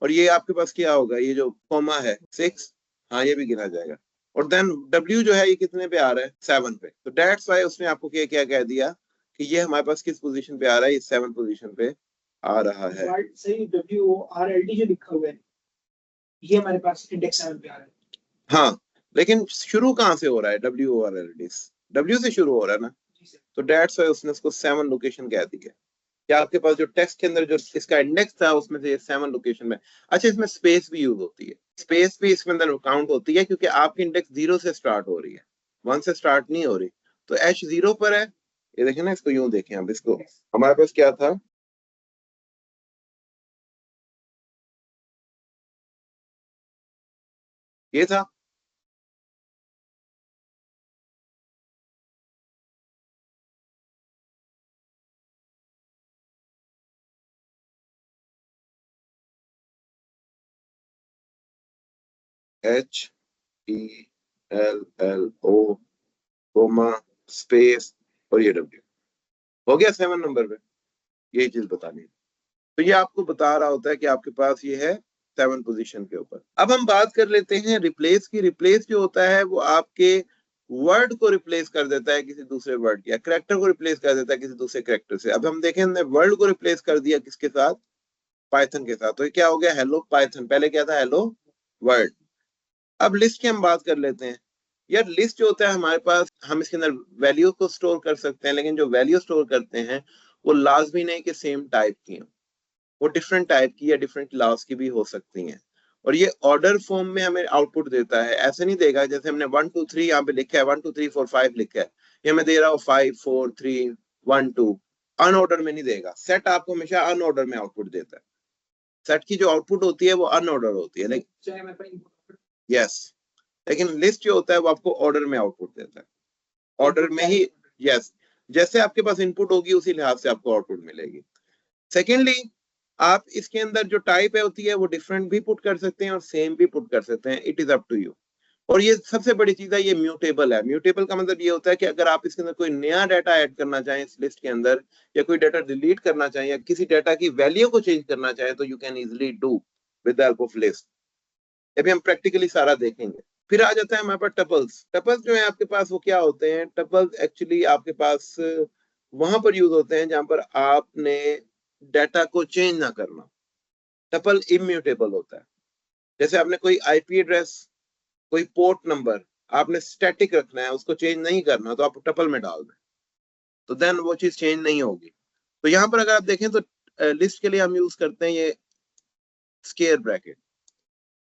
और ये आपके पास क्या होगा, ये जो कॉमा है 6, हाँ ये भी गिना जाएगा। और देन W जो है ये कितने पे आ रहा है, 7 पे। तो दैट्स वाई उसने आपको क्या क्या कह दिया कि ये हमारे पास किस पोजीशन पे आ रहा है, ये 7 पोजीशन पे आ रहा है। सही, WORLD जो लिखा हुआ है ये हमारे पास इंडेक्स 7 पे आ रहा है। हाँ, लेकिन शुरू कहाँ से हो रहा है, WORLD W से शुरू हो रहा है ना, तो दैट्स वाई उसने उसको 7 लोकेशन कह दी है कि आपके पास जो टेक्स्ट के अंदर जो इसका इंडेक्स था उसमें से 7 लोकेशन में। अच्छा, इसमें स्पेस भी यूज होती है, स्पेस भी इसके अंदर काउंट होती है, क्योंकि आपकी इंडेक्स 0 से स्टार्ट हो रही है, 1 से स्टार्ट नहीं हो रही। तो H 0 पर है, ये देखें ना, इसको यूं देखें आप, इसको हमारे पास क्या था, ये था, HELLO कोमा स्पेस और ये W हो गया 7 नंबर पे, यही चीज बतानी है। तो ये आपको बता रहा होता है कि आपके पास ये है 7 पोजीशन के ऊपर। अब हम बात कर लेते हैं रिप्लेस की। रिप्लेस जो होता है वो आपके वर्ड को रिप्लेस कर देता है किसी दूसरे वर्ड के, या करेक्टर को रिप्लेस कर देता है किसी दूसरे करेक्टर से। अब हम देखें हमने वर्ड को रिप्लेस कर दिया किसके साथ, पाइथन के साथ, तो ये क्या हो गया, हेलो पाइथन, पहले क्या था, हेलो वर्ड। अब लिस्ट की हम बात कर लेते हैं। यार लिस्ट जो होता है हमारे पास, हम इसके अंदर वैल्यू को स्टोर कर सकते हैं, लेकिन जो वैल्यू स्टोर करते हैं वो लाजमी नहीं कि सेम टाइप की हो, वो डिफरेंट टाइप की या डिफरेंट क्लास की भी हो सकती हैं। और ये ऑर्डर फॉर्म में हमें आउटपुट देता है, ऐसे नहीं देगा जैसे हमने 1 2 3 यहाँ पे लिखा है, 1 2 3 4 5 लिखा है, ये हमें दे रहा हो 5 4 3 1 2, अनऑर्डर में नहीं देगा। सेट आपको हमेशा अनऑर्डर में आउटपुट देता है, सेट की जो आउटपुट होती है वो अनऑर्डर होती है, लेकिन यस, लेकिन लिस्ट जो होता है वो आपको ऑर्डर में आउटपुट देता है, ऑर्डर में ही, यस, जैसे आपके पास इनपुट होगी उसी लिहाज से आपको आउटपुट मिलेगी। सेकेंडली, आप इसके अंदर जो टाइप है होती है वो डिफरेंट भी पुट कर सकते हैं और सेम भी पुट कर सकते हैं, it is up to you. और ये सबसे बड़ी चीज है, ये म्यूटेबल है। म्यूटेबल का मतलब ये होता है कि अगर आप इसके अंदर कोई नया डाटा ऐड करना चाहें इस लिस्ट के अंदर, या कोई डाटा डिलीट करना चाहें, या किसी डाटा की वैल्यू को चेंज करना चाहें, तो you can easily do with the help of list. अभी हम प्रैक्टिकली सारा देखेंगे। फिर आ जाता है हमारे पास टपल्स। टपल्स जो है आपके पास वो क्या होते हैं? टपल्स एक्चुअली आपके पास वहां पर यूज होते हैं जहां पर आपने डाटा को चेंज ना करना। टपल इम्यूटेबल होता है। जैसे आपने कोई आईपी एड्रेस, कोई पोर्ट नंबर आपने स्टैटिक रखना है, उसको चेंज नहीं करना, तो आप टपल में डाल दें, तो देन वो चीज चेंज नहीं होगी। तो यहाँ पर अगर आप देखें तो लिस्ट के लिए हम यूज करते हैं ये स्क्वायर ब्रैकेट,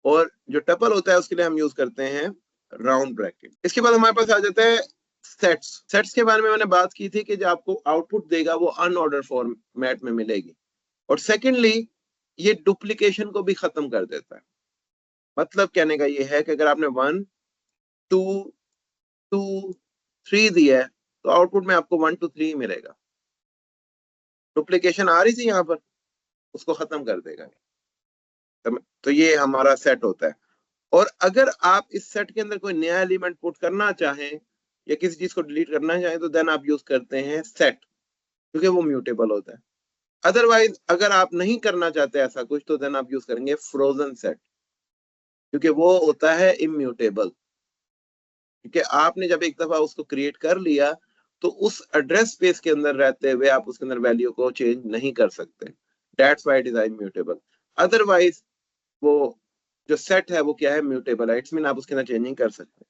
और जो टपल होता है उसके लिए हम यूज करते हैं राउंड ब्रैकेट। इसके बाद हमारे पास आ जाता है सेट्स। सेट्स के बारे में मैंने बात की थी कि जो आपको आउटपुट देगा वो अनऑर्डर फॉर्मेट में मिलेगी। और सेकेंडली ये डुप्लीकेशन को भी खत्म कर देता है। मतलब कहने का ये है कि अगर आपने 1 2 2 3 दिया है तो आउटपुट में आपको 1 2 3 मिलेगा। डुप्लीकेशन आ रही थी यहाँ पर, उसको खत्म कर देगा। तो ये हमारा सेट होता है। और अगर आप इस सेट के अंदर कोई नया एलिमेंट पुट करना चाहें या किसी चीज को डिलीट करना चाहें तो देन आप यूज करते हैं सेट, क्योंकि वो म्यूटेबल होता है। अदरवाइज अगर आप नहीं करना चाहते ऐसा कुछ तो देन आप यूज करेंगे फ्रोजन सेट, क्योंकि वो होता है इम्यूटेबल। क्योंकि आपने जब एक दफा उसको क्रिएट कर लिया तो उस एड्रेस स्पेस के अंदर रहते हुए आप उसके अंदर वैल्यू को चेंज नहीं कर सकते। That's why it is immutable. Otherwise वो जो सेट है वो क्या है? म्यूटेबल है। इट्स मीन आप उसके अंदर चेंजिंग कर सकते हैं।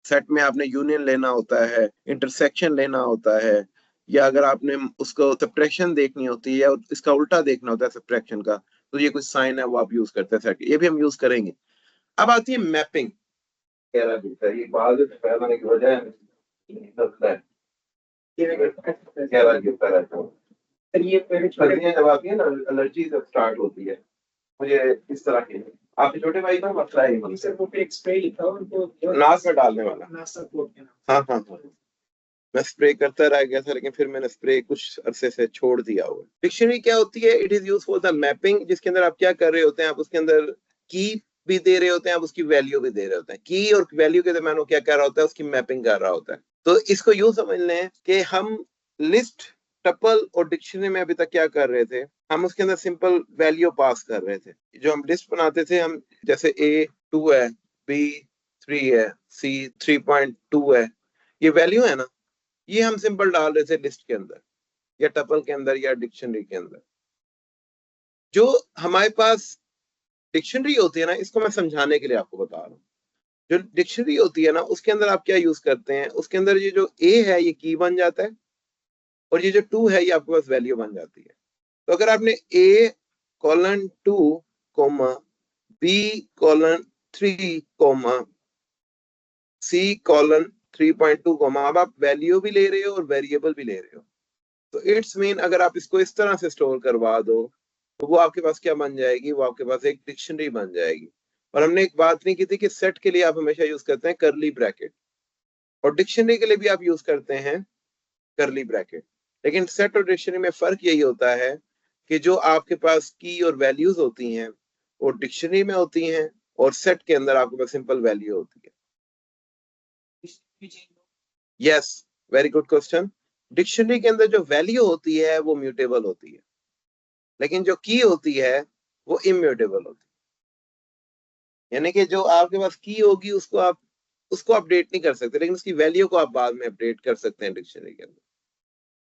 सेट में आपने यूनियन लेना होता है, इंटरसेक्शन लेना होता है, या अगर आपने उसको सब्ट्रैक्शन देखनी होती है या इसका उल्टा देखना होता है सब्ट्रैक्शन का, तो ये कुछ साइन है वो आप यूज करते हैं सेट। ये भी हम यूज करेंगे। अब आती है मैपिंग। ये बाद में पैदा की वजह है, गहरा गिरता रहता है। सर्दियां जब आती है ना, एलर्जी जब स्टार्ट होती है मुझे इस तरह की। आपके छोटे भाई का मसला है सर, वो पे एक स्प्रे लिखा हुआ उनको नाक में डालने वाला। हाँ हाँ हाँ, मैं स्प्रे करता रह गया था, लेकिन फिर मैंने स्प्रे कुछ अरसे से छोड़ दिया हुआ। डिक्शनरी क्या होती है? It is use for the mapping, जिसके अंदर आप क्या कर रहे होते हैं? आप उसके अंदर की भी दे रहे होते हैं, आप उसकी वैल्यू भी दे रहे होते हैं। की और वैल्यू के दरमियान वो क्या कर रहा होता है? उसकी मैपिंग कर रहा होता है। तो इसको यूं समझ लें कि हम लिस्ट, टपल और डिक्शनरी में अभी तक क्या कर रहे थे? हम उसके अंदर सिंपल वैल्यू पास कर रहे थे। जो हम लिस्ट बनाते थे, हम जैसे ए 2 है, बी 3 है, सी 3.2 है, ये वैल्यू है ना, ये हम सिंपल डाल रहे थे लिस्ट के अंदर या टपल के अंदर या डिक्शनरी के अंदर। जो हमारे पास डिक्शनरी होती है ना, इसको मैं समझाने के लिए आपको बता रहा हूँ। जो डिक्शनरी होती है ना, उसके अंदर आप क्या यूज करते हैं? उसके अंदर ये जो ए है ये की बन जाता है, और ये जो 2 है ये आपके पास वैल्यू बन जाती है। तो अगर आपने A:2 coma B:3 coma C:3.2 coma, अब आप वैल्यू भी ले रहे हो और वेरिएबल भी ले रहे हो। तो इट्स मीन अगर आप इसको इस तरह से स्टोर करवा दो तो वो आपके पास क्या बन जाएगी? वो आपके पास एक डिक्शनरी बन जाएगी। और हमने एक बात नहीं की थी कि सेट के लिए आप हमेशा यूज करते हैं करली ब्रैकेट, और डिक्शनरी के लिए भी आप यूज करते हैं करली ब्रैकेट। लेकिन सेट और डिक्शनरी में फर्क यही होता है कि जो आपके पास की और वैल्यूज होती हैं वो डिक्शनरी में होती हैं, और सेट के अंदर आपके पास सिंपल वैल्यू होती है। Yes, very good question. Dictionary के अंदर जो वैल्यू होती है वो म्यूटेबल होती है, लेकिन जो की होती है वो इम्यूटेबल होती है। यानी कि जो आपके पास की होगी उसको अपडेट नहीं कर सकते, लेकिन उसकी वैल्यू को आप बाद में अपडेट कर सकते हैं डिक्शनरी के अंदर।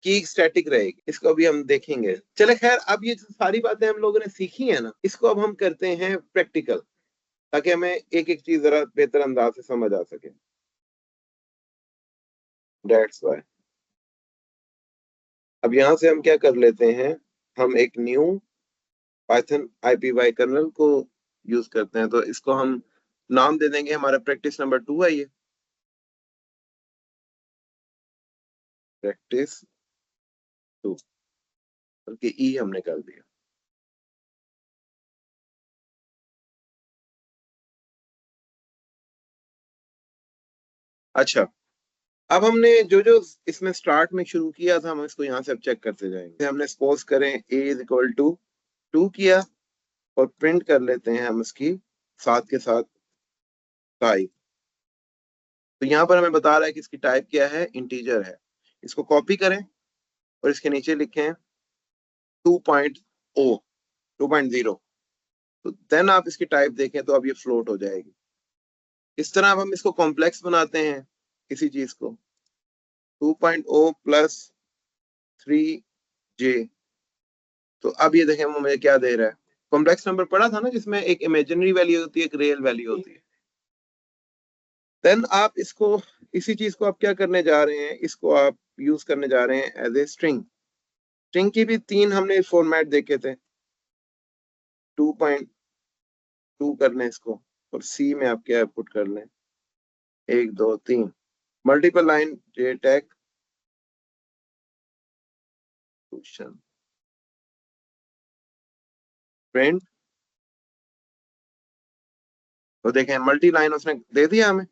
की स्टैटिक रहेगी। इसको अभी हम देखेंगे। चले खैर, अब ये सारी बातें हम लोगों ने सीखी है ना, इसको अब हम करते हैं प्रैक्टिकल, ताकि हमें एक एक चीज जरा बेहतर अंदाज से समझ आ सके। दैट्स व्हाई अब यहां से हम क्या कर लेते हैं? हम एक न्यू पाइथन IPY कर्नल को यूज करते हैं। तो इसको हम नाम दे देंगे, हमारा प्रैक्टिस नंबर 2 है ये, प्रैक्टिस 2, बल्कि ई हमने कर दिया। अच्छा, अब हमने जो जो इसमें स्टार्ट में शुरू किया था, हम इसको यहाँ से अब चेक करते जाएंगे। हमने सपोज करें a इज इक्वल टू 2 किया, और प्रिंट कर लेते हैं हम इसकी साथ के साथ टाइप। तो यहाँ पर हमें बता रहा है कि इसकी टाइप क्या है? इंटीजर है। इसको कॉपी करें और इसके नीचे लिखें 2.0। तो देन आप इसकी टाइप देखें तो अब ये फ्लोट हो जाएगी। इस तरह अब हम इसको कॉम्प्लेक्स बनाते हैं किसी चीज को 2.0 प्लस 3j। तो अब ये देखें वो मुझे क्या दे रहा है, कॉम्प्लेक्स नंबर पढ़ा था ना जिसमें एक इमेजिनरी वैल्यू होती है एक रियल वैल्यू होती है। देन आप इसको इसी चीज को आप क्या करने जा रहे हैं, इसको आप यूज करने जा रहे हैं एज ए स्ट्रिंग। स्ट्रिंग की भी 3 हमने फॉर्मेट देखे थे, 2.2 कर लें इसको और सी में आप क्या पुट कर लें 1 2 3 मल्टीपल लाइन जे टैग क्वेश्चन प्रिंट। तो देखें मल्टी लाइन उसने दे दिया हमें,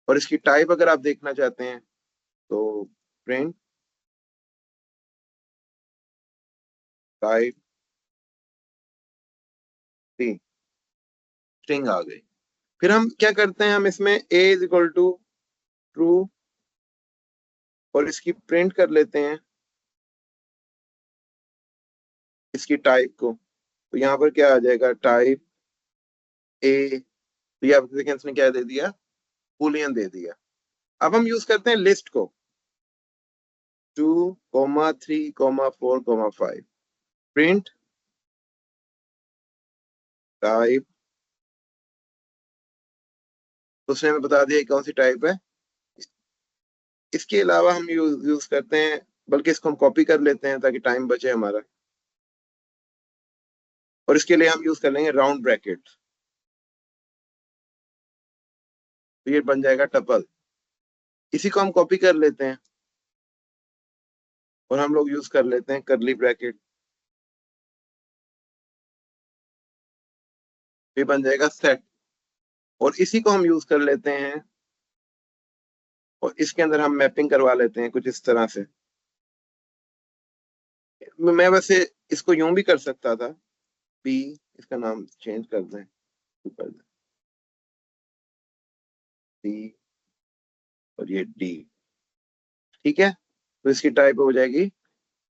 और इसकी टाइप अगर आप देखना चाहते हैं तो प्रिंट टाइप स्ट्रिंग आ गई। फिर हम क्या करते हैं, हम इसमें a is equal to true और इसकी प्रिंट कर लेते हैं इसकी टाइप को। तो यहाँ पर क्या आ जाएगा टाइप ए। तो यहाँ पर देखें इसने क्या दे दिया, बूलियन दे दिया। अब हम यूज करते हैं लिस्ट को 2 3 4 5 प्रिंट टाइप। तो उसने हमें बता दिया कौन सी टाइप है। इसके अलावा हम यूज करते हैं, बल्कि इसको हम कॉपी कर लेते हैं ताकि टाइम बचे हमारा, और इसके लिए हम यूज कर लेंगे राउंड ब्रैकेट। तो ये बन जाएगा टपल। इसी को हम कॉपी कर लेते हैं और हम लोग यूज कर लेते हैं करली ब्रैकेट। ये बन जाएगा सेट, और इसी को हम यूज कर लेते हैं और इसके अंदर हम मैपिंग करवा लेते हैं कुछ इस तरह से। मैं वैसे इसको यूं भी कर सकता था, पी इसका नाम चेंज कर दें, कर दें डी और ये डी, ठीक है। तो इसकी टाइप हो जाएगी,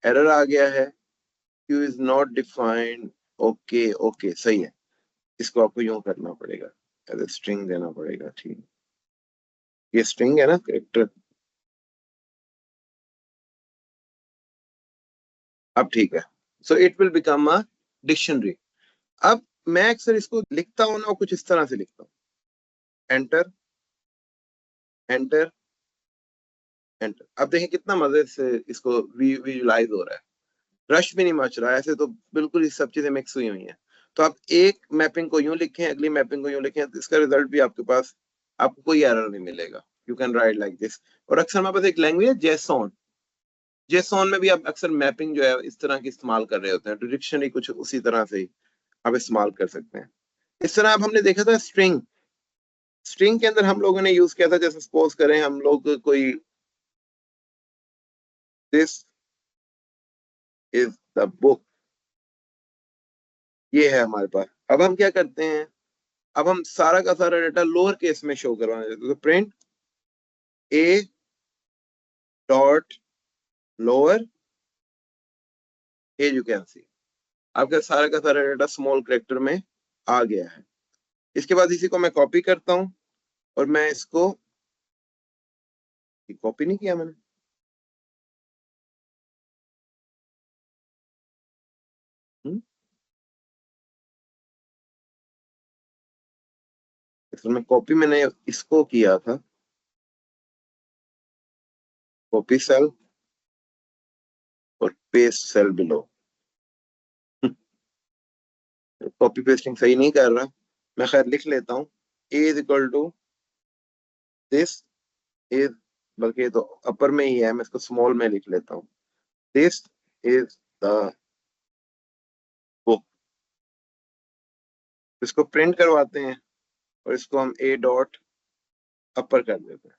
एरर आ गया है, Q is not defined. Okay okay सही है, इसको आपको यूं करना पड़ेगा, एज स्ट्रिंग देना पड़ेगा, ठीक। ये स्ट्रिंग है ना कैरेक्टर। अब ठीक है, so it will become a dictionary. अब मैं अक्सर इसको लिखता हूं ना, कुछ इस तरह से लिखता हूं, एंटर एंटर एंटर। अब देखिए कितना मजे से इसको विजुलाइज हो रहा है, रश भी नहीं मच रहा है, ऐसे तो बिल्कुल ये सब चीजें मिक्स हुई हुई हैं। तो आप एक मैपिंग को यूं लिखें, अगली मैपिंग को यूं लिखें, तो इसका रिजल्ट भी आपके पास, आपको कोई एरर नहीं मिलेगा। You can write like this. और अक्सर हमारे पास एक लैंग्वेज है जेसॉन, जेसॉन में भी आप अक्सर मैपिंग जो है इस तरह की इस्तेमाल कर रहे होते हैं, तो डिक्शनरी कुछ उसी तरह से ही आप इस्तेमाल कर सकते हैं। इस तरह अब हमने देखा था स्ट्रिंग, स्ट्रिंग के अंदर हम लोगों ने यूज किया था, जैसे सपोज करें हम लोग कोई दिस इज द बुक, ये है हमारे पास। अब हम क्या करते हैं, अब हम सारा का सारा डेटा लोअर केस में शो करवाना चाहते हैं, तो print a dot lower as, you can see आपका सारा का सारा डेटा स्मॉल कैरेक्टर में आ गया है। इसके बाद इसी को मैं कॉपी करता हूं और मैं इसको, कॉपी नहीं किया मैंने, इसमें कॉपी मैंने इसको किया था, कॉपी सेल और paste cell below. Copy pasting सही नहीं कर रहा, मैं खैर लिख लेता हूँ, A is equal to this is, बल्कि ये तो अपर में ही है, मैं इसको स्मॉल में लिख लेता हूँ, दिस इज द बुक। इसको प्रिंट करवाते हैं और इसको हम ए डॉट अपर कर देते हैं,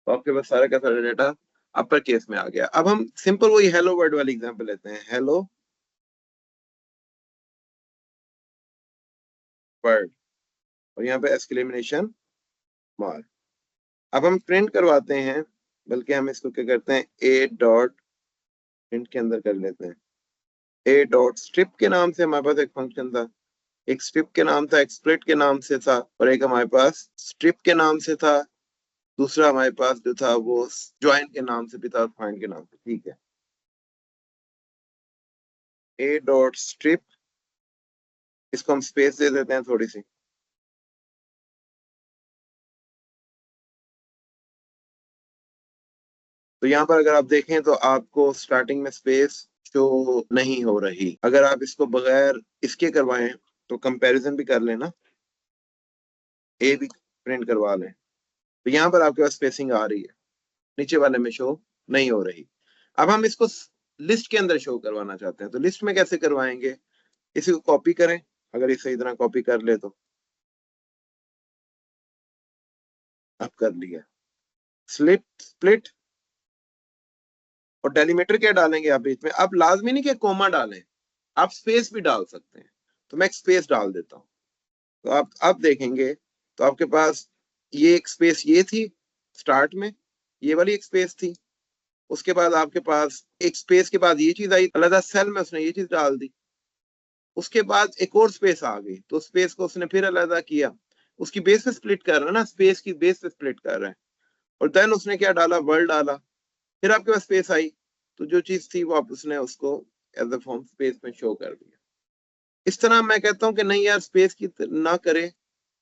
तो आपके पास सारा का सारा डेटा अपर केस में आ गया। अब हम सिंपल वही हेलो वर्ड वाली एग्जांपल लेते हैं, हेलो वर्ड, और यहाँ पे एक्सक्लेमेशन मार्क। अब हम प्रिंट करवाते हैं, बल्कि हम इसको क्या करते हैं, ए डॉट प्रिंट के अंदर कर लेते हैं, ए डॉट स्ट्रिप के नाम से हमारे पास एक फंक्शन था, एक स्ट्रिप के नाम था, एक स्प्लिट के नाम से था, और एक हमारे पास स्ट्रिप के नाम से था, दूसरा हमारे पास जो था वो ज्वाइन के नाम से भी था और फाइंड के नाम से। ठीक है, ए डॉट स्ट्रिप, इसको हम स्पेस दे देते हैं थोड़ी सी। तो यहाँ पर अगर आप देखें तो आपको स्टार्टिंग में स्पेस शो नहीं हो रही। अगर आप इसको बगैर इसके करवाएं तो कंपैरिजन भी कर लेना, ए भी प्रिंट करवा लें, तो यहाँ पर आपके पास स्पेसिंग आ रही है, नीचे वाले में शो नहीं हो रही। अब हम इसको लिस्ट के अंदर शो करवाना चाहते हैं, तो लिस्ट में कैसे करवाएंगे? इसी को कॉपी करें, अगर इसे इतना कॉपी कर ले तो आप कर लिया। स्लिप स्प्लिट और डेलीमीटर क्या डालेंगे आप बीच में? अब लाजमी नहीं कि कोमा डालें, आप स्पेस भी डाल सकते हैं, तो मैं एक स्पेस डाल देता हूँ। तो आप अब देखेंगे तो आपके पास ये एक स्पेस ये थी स्टार्ट में, ये वाली एक स्पेस थी, उसके बाद आपके पास एक स्पेस के बाद ये चीज आई, अलग सेल में उसने ये चीज डाल दी, उसके बाद एक और स्पेस आ गई, तो स्पेस को उसने फिर अलग किया, उसकी बेस पे स्प्लिट कर रहा है ना, स्पेस की बेस पे स्प्लिट कर रहा है, और देन उसने क्या डाला, वर्ड डाला, फिर आपके पास स्पेस आई, तो जो चीज थी वो आप उसने उसको एज अ फॉर्म स्पेस में शो कर दिया। इस तरह मैं कहता हूं कि नहीं यार, स्पेस की ना करे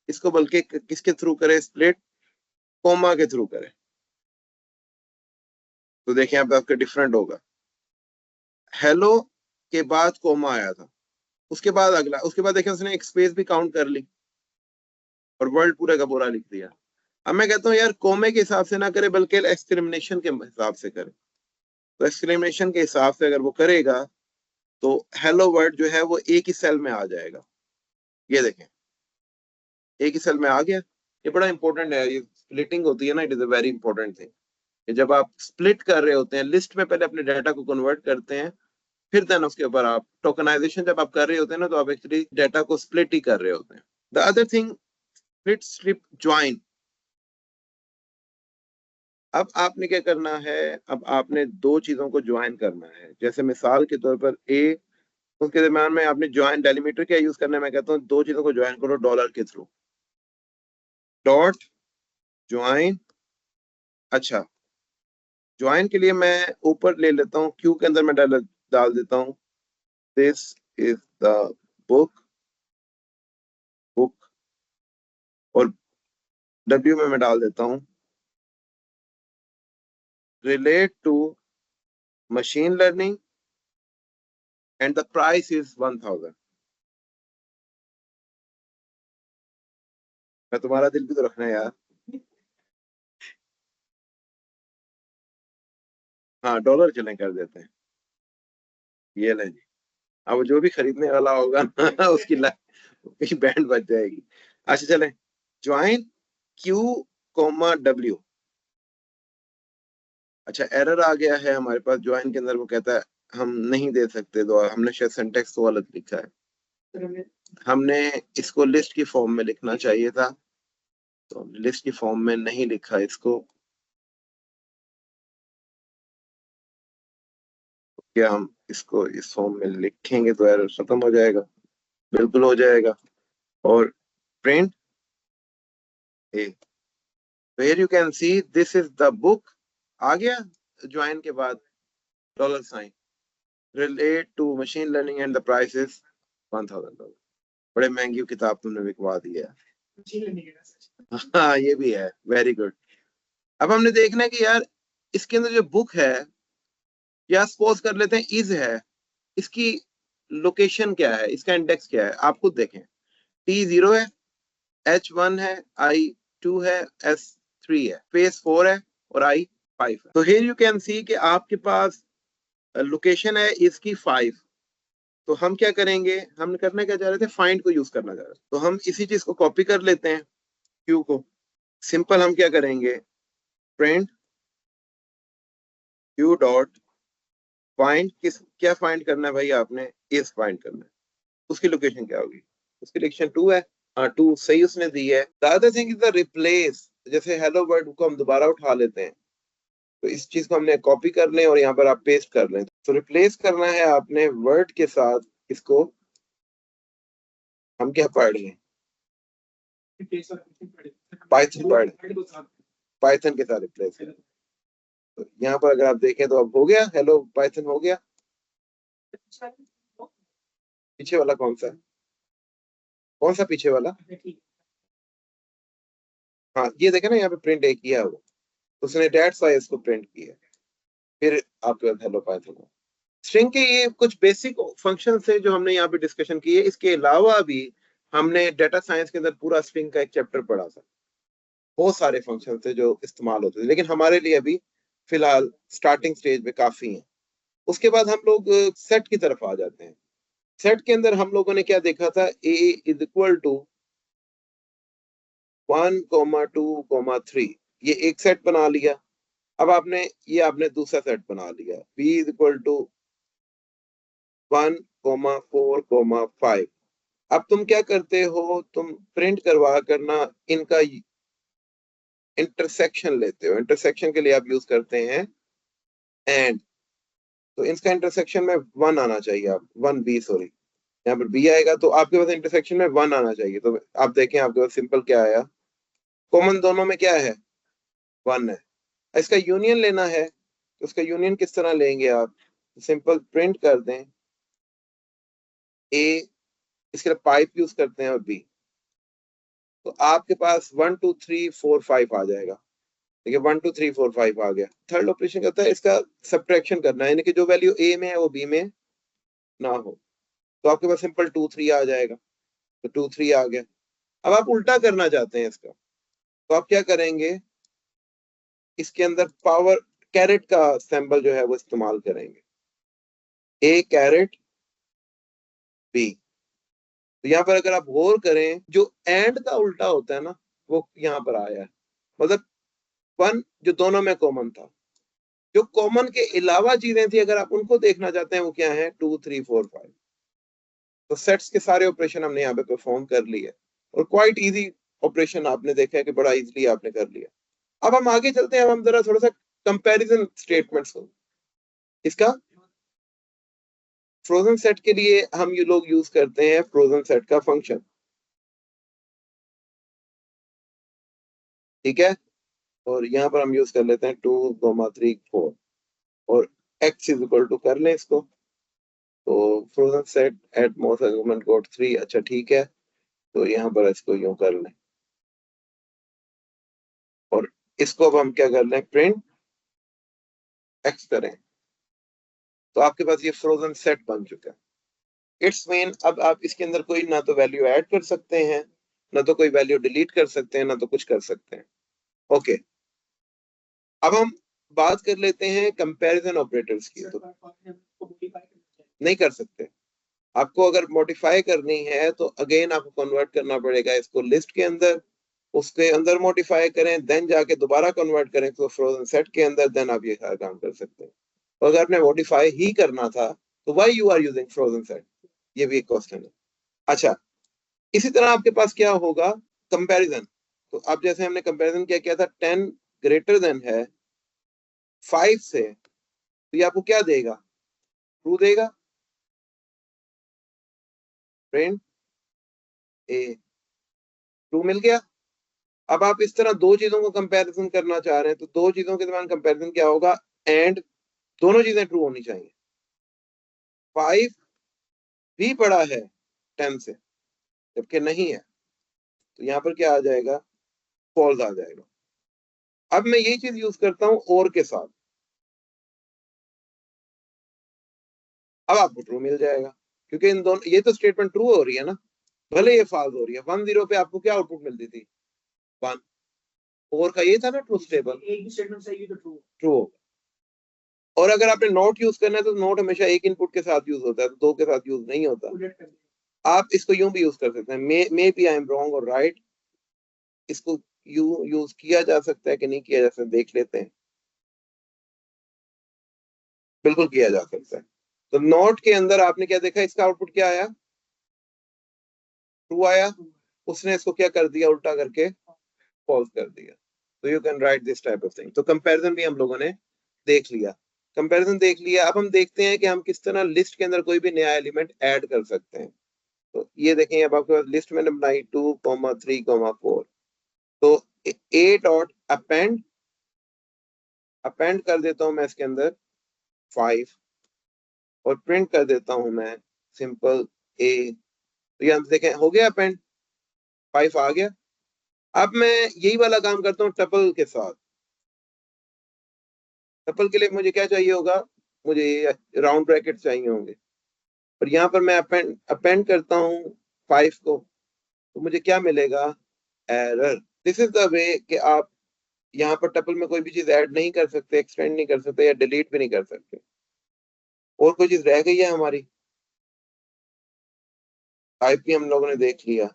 इसको, बल्कि किसके थ्रू करे, स्प्लिट कोमा के थ्रू करे, तो देखिए यहाँ पे आपका डिफरेंट होगा। हेलो के बाद कोमा आया था, उसके बाद अगला, उसके बाद देखिए उसने एक स्पेस भी काउंट कर ली और वर्ल्ड पूरे का पूरा लिख दिया। अब मैं कहता हूँ यार, कोमे के हिसाब से ना करे बल्कि एक्सक्लेमेशन के हिसाब से करे, तो एक्सक्लेमेशन के हिसाब से अगर वो करेगा तो हेलो वर्ड जो है वो एक ही सेल में आ जाएगा। ये देखें, एक ही सेल में आ गया। ये बड़ा इंपॉर्टेंट है, ये स्प्लिटिंग होती है ना, it is a very important thing, कि जब आप स्प्लिट कर रहे होते हैं, लिस्ट में पहले अपने डाटा को कन्वर्ट करते हैं, फिर देन उसके ऊपर आप टोकनाइजेशन जब आप कर रहे होते हैं ना, तो आप एक्चुअली डाटा को स्प्लिट ही कर रहे होते हैं। The other thing, split strip join. अब आपने क्या करना है, अब आपने दो चीजों को ज्वाइन करना है, जैसे मिसाल के तौर पर ए, उसके दरम्यान में आपने ज्वाइन डेलीमीटर क्या यूज करना है, मैं कहता हूँ दो चीजों को ज्वाइन करो डॉलर के थ्रू, डॉट ज्वाइन। अच्छा, ज्वाइन के लिए मैं ऊपर ले लेता हूँ, क्यू के अंदर मैं डाल देता हूँ this is the book, book, और डब्ल्यू में मैं डाल देता हूँ relate to machine learning and the price is 1000। मैं तुम्हारा दिल भी तो रखना है यार। हाँ, डॉलर चलें कर देते हैं, ये लें जी। अब जो भी खरीदने वाला होगा ना उसकी बैंड बच जाएगी। अच्छा चलें, ज्वाइन क्यू कोमा डब्ल्यू। अच्छा, एरर आ गया है हमारे पास ज्वाइन के अंदर, वो कहता है हम नहीं दे सकते, तो हमने शायद सिंटेक्स तो गलत लिखा है, हमने इसको लिस्ट की फॉर्म में लिखना चाहिए था, तो लिस्ट की फॉर्म में नहीं लिखा इसको। क्या हम इसको इस फॉर्म में लिखेंगे तो एरर खत्म हो जाएगा? बिल्कुल हो जाएगा। और print A, where you can see this is the book, आ गया ज्वाइन के बाद dollar sign, relate to machine learning and the price is $1000। बड़े महंगी किताब तुमने बिकवा दी है। हाँ, ये भी है, वेरी गुड। अब हमने देखना है कि यार इसके अंदर जो बुक है, या सपोज कर लेते हैं इज है, इसकी लोकेशन क्या है, इसका इंडेक्स क्या है, आप खुद देखें। T0 है, H1 है, I2 है, S3 है, स्पेस 4 है और I5 है। तो हियर यू कैन सी कि आपके पास लोकेशन है इसकी 5। तो हम क्या करेंगे, हम करना क्या चाह रहे थे, फाइंड को यूज करना चाह रहे थे, तो हम इसी चीज को कॉपी कर लेते हैं क्यू को। सिंपल हम क्या करेंगे, प्रिंट क्यू डॉट फाइंड, किस क्या फाइंड करना है भाई, आपने इस फाइंड करना है, उसकी लोकेशन क्या होगी, उसकी लोकेशन 2 है। हाँ, 2 सही उसने दी है। The other thing is the replace, जैसे हेलो वर्ड को हम दोबारा उठा लेते हैं, तो इस चीज को हमने कॉपी कर लें और यहाँ पर आप पेस्ट कर लें, तो रिप्लेस करना है आपने वर्ड के साथ, इसको हम क्या पढ़ रहे हैं? पाइथन पढ़ पाइथन के साथ रिप्लेस कर। तो यहाँ पर अगर आप देखें तो अब हो गया, हेलो पाइथन हो गया। पीछे वाला कौन सा है? कौन सा पीछे वाला? हाँ ये देखे ना, यहाँ पे प्रिंट एक किया वो, उसने डेट साइज को प्रिंट किया, फिर आपके पास हेलो पाइथन हो। स्ट्रिंग के ये कुछ बेसिक फंक्शन है जो हमने यहाँ पे डिस्कशन की है। इसके अलावा भी हमने डेटा साइंस के अंदर पूरा स्ट्रिंग का एक चैप्टर पढ़ा था। बहुत सारे फंक्शन थे जो इस्तेमाल होते थे, लेकिन हमारे लिए अभी फिलहाल स्टार्टिंग स्टेज में काफी है। उसके बाद हम लोग सेट की तरफ आ जाते हैं। सेट के अंदर हम लोगों ने क्या देखा था? a इज इक्वल टू 1,2,3, ये एक सेट बना लिया। अब आपने दूसरा सेट बना लिया, b इज इक्वल टू 1,4,5। अब तुम क्या करते हो? तुम प्रिंट करवा करना इनका इंटरसेक्शन लेते हो। इंटरसेक्शन के लिए आप यूज करते हैं एंड। तो इसका इंटरसेक्शन में 1 आना चाहिए, आप 1b, सॉरी यहाँ पर b आएगा, तो आपके पास इंटरसेक्शन में 1 आना चाहिए। तो आप देखें आपके पास सिंपल क्या आया? कॉमन दोनों में क्या है? 1 है। इसका यूनियन लेना है, तो उसका यूनियन किस तरह लेंगे आप? सिंपल प्रिंट कर दें a, इसके लिए पाइप यूज करते हैं, और b। तो आपके पास 1 2 3 4 5 आ जाएगा। देखिए 1 2 3 4 5 आ गया। थर्ड ऑपरेशन करता है, इसका सब्ट्रैक्शन करना है, यानी कि जो वैल्यू a में है वो b में ना हो। तो आपके पास सिंपल 2 3 आ जाएगा। तो 2 3 आ गया। अब आप उल्टा करना चाहते हैं इसका, तो आप क्या करेंगे? इसके अंदर पावर कैरेट का सिंबल जो है वो इस्तेमाल करेंगे, a कैरेट b। तो यहाँ पर अगर आप गौर करें, जो एंड का उल्टा होता है ना, वो यहाँ पर आया है। मतलब 1 जो दोनों में कॉमन था, जो कॉमन के अलावा चीजें थी अगर आप उनको देखना चाहते हैं, वो क्या है? 2 3 4 5। तो सेट्स के सारे ऑपरेशन हमने यहाँ पे परफॉर्म कर लिए, और क्वाइट इजी ऑपरेशन आपने देखा है कि बड़ा इजीली आपने कर लिया। अब हम आगे चलते हैं, अब हम जरा थोड़ा सा कंपैरिजन स्टेटमेंट्स को, इसका फ्रोजन सेट के लिए हम ये लोग यूज करते हैं फ्रोजन सेट का फंक्शन, ठीक है। और यहाँ पर हम यूज कर लेते हैं 2, 3, 4, और x इज इक्वल टू कर लें इसको। तो frozen set at most argument got 3, अच्छा ठीक है। तो यहाँ पर इसको यूं कर लें, और इसको अब हम क्या कर लें? प्रिंट x करें। तो आपके पास ये फ्रोजन सेट बन चुका है। इट्स मीन अब आप इसके अंदर कोई ना तो वैल्यू ऐड कर सकते हैं, ना तो कोई वैल्यू डिलीट कर सकते हैं, ना तो कुछ कर सकते हैं। ओके, अब हम बात कर लेते हैं कंपैरिजन ऑपरेटर्स की। तो नहीं कर सकते। आपको अगर मॉडिफाई करनी है तो अगेन आपको कन्वर्ट करना पड़ेगा इसको लिस्ट के अंदर, उसके अंदर मॉडिफाई करें, देन जाके दोबारा कन्वर्ट करें तो फ्रोजन सेट के अंदर, देन आप ये सारा काम कर सकते हैं। तो अगर आपने मॉडिफाई ही करना था तो why you are using frozen set, ये भी एक क्वेश्चन है। अच्छा, इसी तरह आपके पास क्या होगा? कंपैरिजन। तो अब जैसे हमने कंपैरिजन क्या किया था, 10 ग्रेटर देन है 5 से, तो ये आपको क्या देगा? ट्रू देगा। प्रिंट ए, ट्रू मिल गया। अब आप इस तरह दो चीजों को कंपैरिजन करना चाह रहे हैं, तो दो चीजों के दरमियान कंपैरिजन क्या होगा? एंड दोनों चीजें ट्रू होनी चाहिए। 5 भी बड़ा है 10 से, जबकि नहीं है, तो यहाँ पर क्या आ जाएगा? फॉल्स आ जाएगा। अब मैं यही चीज यूज करता हूं और के साथ, अब आपको ट्रू मिल जाएगा, क्योंकि इन दोनों, ये तो स्टेटमेंट ट्रू हो रही है ना, भले ये फॉल्स हो रही है। 1 0 पे आपको क्या आउटपुट मिलती थी? 1। और का ये था ना ट्रू स्टेबल, एक भी स्टेटमेंट सही तो ट्रू ट्रू। और अगर आपने नोट यूज करना है तो नोट हमेशा एक इनपुट के साथ यूज होता है, तो दो के साथ यूज नहीं होता। आप इसको यूं भी यूज कर सकते हैं, maybe I am wrong और राइट। इसको यूज किया जा सकता है कि नहीं किया जा सकता, देख लेते हैं। बिल्कुल किया जा सकता है। तो नोट के अंदर आपने क्या देखा? इसका आउटपुट क्या आया? ट्रू आया। उसने इसको क्या कर दिया? उल्टा करके फॉल्स कर दिया। तो you can write this type of thing. तो कंपैरिजन भी हम लोगों ने देख लिया। कंपैरिजन देख लिया। अब हम देखते हैं कि हम किस तरह लिस्ट के अंदर कोई भी नया एलिमेंट ऐड कर सकते हैं। तो ये देखें अब आपके पास लिस्ट मैंने बनाई 2,3,4, तो ए डॉट अपेंड कर देता हूं मैं इसके अंदर 5 और प्रिंट कर देता हूं मैं सिंपल ए। तो यहाँ देखें हो गया अपेंड, 5 आ गया। अब मैं यही वाला काम करता हूँ टपल के साथ। टपल के लिए मुझे क्या चाहिए होगा, मुझे राउंड ब्रैकेट चाहिए होंगे, और यहाँ पर मैं अपेंड करता हूँ 5 को, तो मुझे क्या मिलेगा, error. This is the way कि आप यहाँ पर टपल में कोई भी चीज ऐड नहीं कर सकते, एक्सटेंड नहीं कर सकते या डिलीट भी नहीं कर सकते। और कोई चीज रह गई है हमारी, टाइप भी हम लोगों ने देख लिया,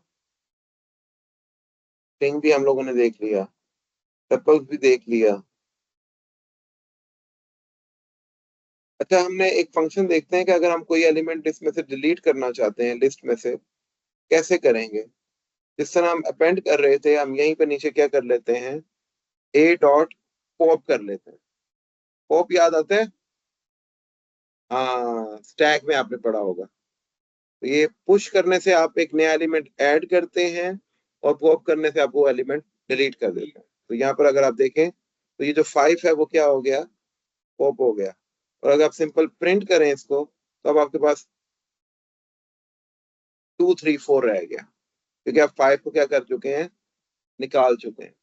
स्ट्रिंग भी हम लोगों ने देख लिया, टपल भी देख लिया। अच्छा, हमने एक फंक्शन देखते हैं कि अगर हम कोई एलिमेंट लिस्ट में से डिलीट करना चाहते हैं, लिस्ट में से कैसे करेंगे। जिस तरह हम अपेंड कर रहे थे, हम यहीं पे नीचे क्या कर लेते हैं, ए डॉट पॉप कर लेते हैं। पॉप याद आता है, हाँ स्टैक में आपने पढ़ा होगा। तो ये पुश करने से आप एक नया एलिमेंट ऐड करते हैं और पॉप करने से आप वो एलिमेंट डिलीट कर देते हैं। तो यहाँ पर अगर आप देखें तो ये जो 5 है वो क्या हो गया, पॉप हो गया। और अगर आप सिंपल प्रिंट करें इसको, तो अब आपके पास 2, 3, 4 रह गया, क्योंकि आप 5 को क्या कर चुके हैं, निकाल चुके हैं।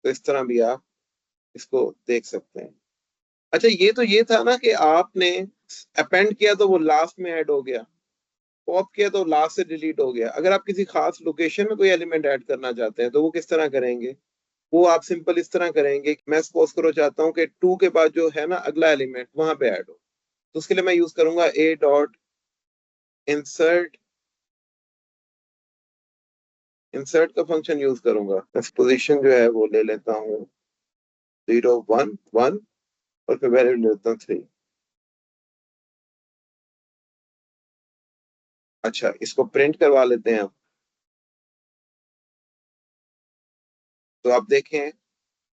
तो इस तरह भी आप इसको देख सकते हैं। अच्छा, ये था ना कि आपने अपेंड किया तो वो लास्ट में ऐड हो गया, पॉप किया तो लास्ट से डिलीट हो गया। अगर आप किसी खास लोकेशन में कोई एलिमेंट ऐड करना चाहते हैं तो वो किस तरह करेंगे, वो आप सिंपल इस तरह करेंगे कि मैं सपोज करो चाहता हूँ कि 2 के बाद जो है ना अगला एलिमेंट वहां पे ऐड हो, तो उसके लिए मैं यूज करूंगा ए डॉट इंसर्ट। इंसर्ट का फंक्शन यूज करूंगा। पोजीशन जो है वो ले लेता हूँ 0, 1, 1 और फिर वैल्यू ले लेता हूँ 3। अच्छा, इसको प्रिंट करवा लेते हैं। तो आप देखें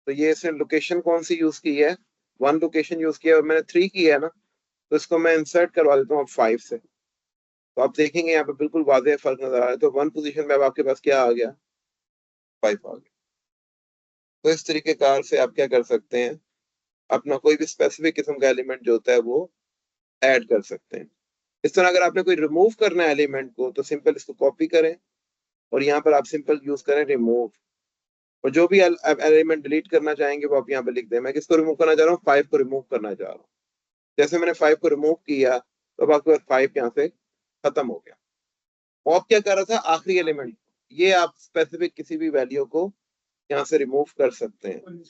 तो ये इसने लोकेशन कौन सी यूज की है, 1 लोकेशन यूज किया है और मैंने 3 की है ना, तो इसको मैं इंसर्ट करवा देता हूँ 5 से। तो आप देखेंगे यहाँ पे बिल्कुल वाज़ेह फर्क नजर आ रहा है। तो 1 पोजीशन में अब आपके पास क्या आ गया, 5 आ गया। तो इस तरीके कार से आप क्या कर सकते हैं, अपना कोई भी स्पेसिफिक किस्म का एलिमेंट जो होता है वो ऐड कर सकते हैं। इस तरह अगर आपने कोई रिमूव करना है एलिमेंट को, तो सिंपल इसको कॉपी करें और यहाँ पर आप सिंपल यूज करें रिमूव, और जो भी एलिमेंट डिलीट करना चाहेंगे वो आप यहाँ पे लिख दें। मैं किसको रिमूव करना चाह रहा हूँ, 5 को रिमूव करना चाह रहा हूँ। जैसे मैंने 5 को रिमूव किया तो अब आपके पास 5 यहाँ से खत्म हो गया। पॉप क्या कर रहा था, आखिरी एलिमेंट। ये आप स्पेसिफिक किसी भी वैल्यू को यहाँ से रिमूव कर सकते हैं।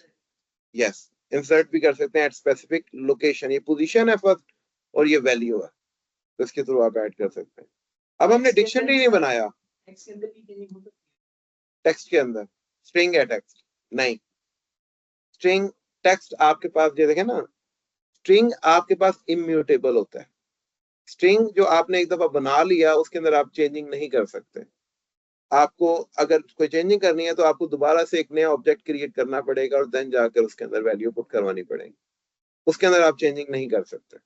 यस, इंसर्ट भी कर सकते हैं एट स्पेसिफिक लोकेशन। ये पोजीशन है फर्स्ट और ये वैल्यू है, तो इसके थ्रू आप ऐड कर सकते हैं। अब हमने डिक्शनरी नहीं बनाया टेक्स्ट के अंदर, स्ट्रिंग है टेक्स्ट नहीं, स्ट्रिंग टेक्स्ट आपके पास ये देखें ना, स्ट्रिंग आपके पास इम्यूटेबल होता है। स्ट्रिंग जो आपने एक दफा बना लिया उसके अंदर आप चेंजिंग नहीं कर सकते। आपको अगर कोई चेंजिंग करनी है तो आपको दोबारा से एक नया ऑब्जेक्ट क्रिएट करना पड़ेगा और देन जाकर उसके अंदर वैल्यू पुट करवानी पड़ेगी। उसके अंदर आप चेंजिंग नहीं कर सकते।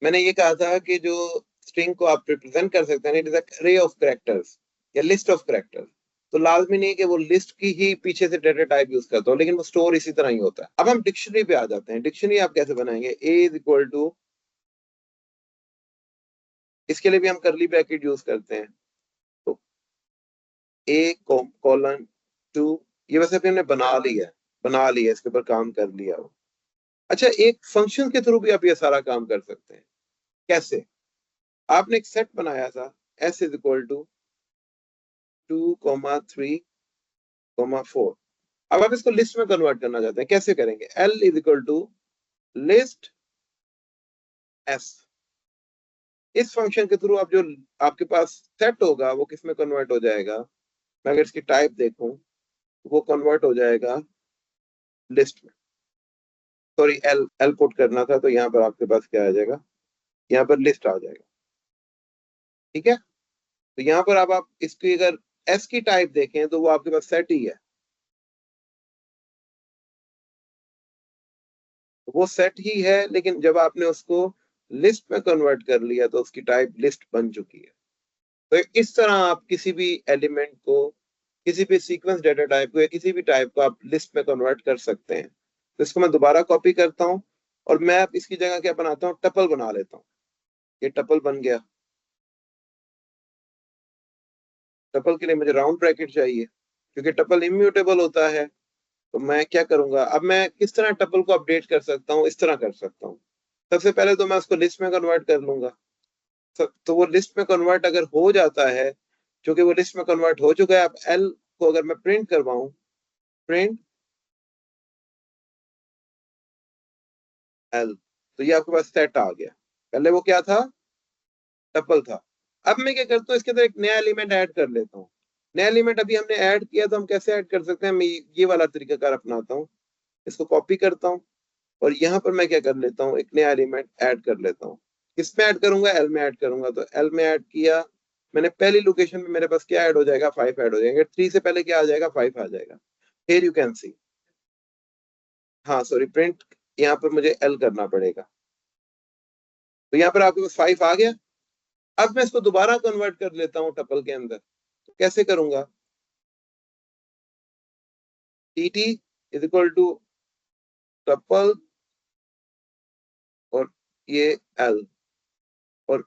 मैंने ये कहा था कि जो स्ट्रिंग को आप रिप्रेजेंट कर सकते हैं, इट इज अरे ऑफ कैरेक्टर्स या लिस्ट ऑफ कैरेक्टर्स। तो लाजमी नहीं कि वो लिस्ट की ही पीछे से डेटा टाइप यूज करता हो, लेकिन वो स्टोर इसी तरह ही होता है। अब हम डिक्शनरी पे आ जाते हैं। डिक्शनरी आप कैसे बनाएंगे, ए इज इक्वल टू, इसके लिए भी हम करली ब्रैकेट यूज करते हैं। तो ए कोलन 2, ये वैसे भी हमने बना लिया, इसके ऊपर काम कर लिया हो। अच्छा, एक फंक्शन के थ्रू भी आप ये सारा काम कर सकते हैं। कैसे, आपने एक सेट बनाया था एस इज इक्वल टू 2,3,4। अब आप इसको लिस्ट में कन्वर्ट करना चाहते हैं, कैसे करेंगे, L is equal to list S. इस फंक्शन के थ्रू आप जो आपके पास सेट होगा वो किस में कन्वर्ट हो जाएगा, मैं अगर इसकी टाइप देखूं वो कन्वर्ट हो जाएगा लिस्ट में। सॉरी, एल एल पुट करना था, तो यहाँ पर आपके पास क्या आ जाएगा, यहाँ पर लिस्ट आ जाएगा। ठीक है, तो यहाँ पर अब आप इसकी अगर एस की टाइप देखें तो वो आपके पास सेट ही है, तो वो सेट ही है, लेकिन जब आपने उसको लिस्ट में कन्वर्ट कर लिया तो उसकी टाइप लिस्ट बन चुकी है। तो इस तरह आप किसी भी एलिमेंट को, किसी भी सीक्वेंस डेटा टाइप को या किसी भी टाइप को आप लिस्ट में कन्वर्ट कर सकते हैं। तो इसको मैं दोबारा कॉपी करता हूँ और मैं अब इसकी जगह क्या बनाता हूँ, टपल बना लेता हूँ। ये टपल बन गया। टपल के लिए मुझे राउंड ब्रैकेट चाहिए क्योंकि टपल इम्यूटेबल होता है। तो मैं क्या करूंगा, अब मैं किस तरह टपल को अपडेट कर सकता हूँ, इस तरह कर सकता हूँ। सबसे पहले तो मैं उसको लिस्ट में कन्वर्ट कर लूंगा। तो वो लिस्ट में कन्वर्ट अगर हो जाता है, क्योंकि वो लिस्ट में कन्वर्ट हो चुका है, अब एल को अगर मैं प्रिंट करवाऊं, प्रिंट एल, तो ये आपके पास सेट आ गया। पहले वो क्या था, टपल था। अब मैं क्या करता हूँ, इसके अंदर एक नया एलिमेंट ऐड कर लेता हूँ। नया एलिमेंट अभी हमने ऐड किया, तो हम कैसे ऐड कर सकते हैं, मैं ये वाला तरीकाकार अपनाता हूँ। इसको कॉपी करता हूँ और यहाँ पर मैं क्या कर लेता हूँ, एक नया एलिमेंट ऐड कर लेता हूँ। किसमें ऐड करूंगा, एल में ऐड करूंगा। तो एल में ऐड किया मैंने, पहली लोकेशन में मेरे पास क्या ऐड हो जाएगा, 5 ऐड हो जाएगा। 3 से पहले क्या आ जाएगा, 5 आ जाएगा। हियर यू कैन सी, हाँ सॉरी, प्रिंट यहाँ पर मुझे एल करना पड़ेगा। तो यहाँ पर आपके पास 5 आ गया। अब मैं इसको दोबारा कन्वर्ट कर लेता हूँ टपल के अंदर। तो कैसे करूंगा, T T is equal to tuple और ये एल, और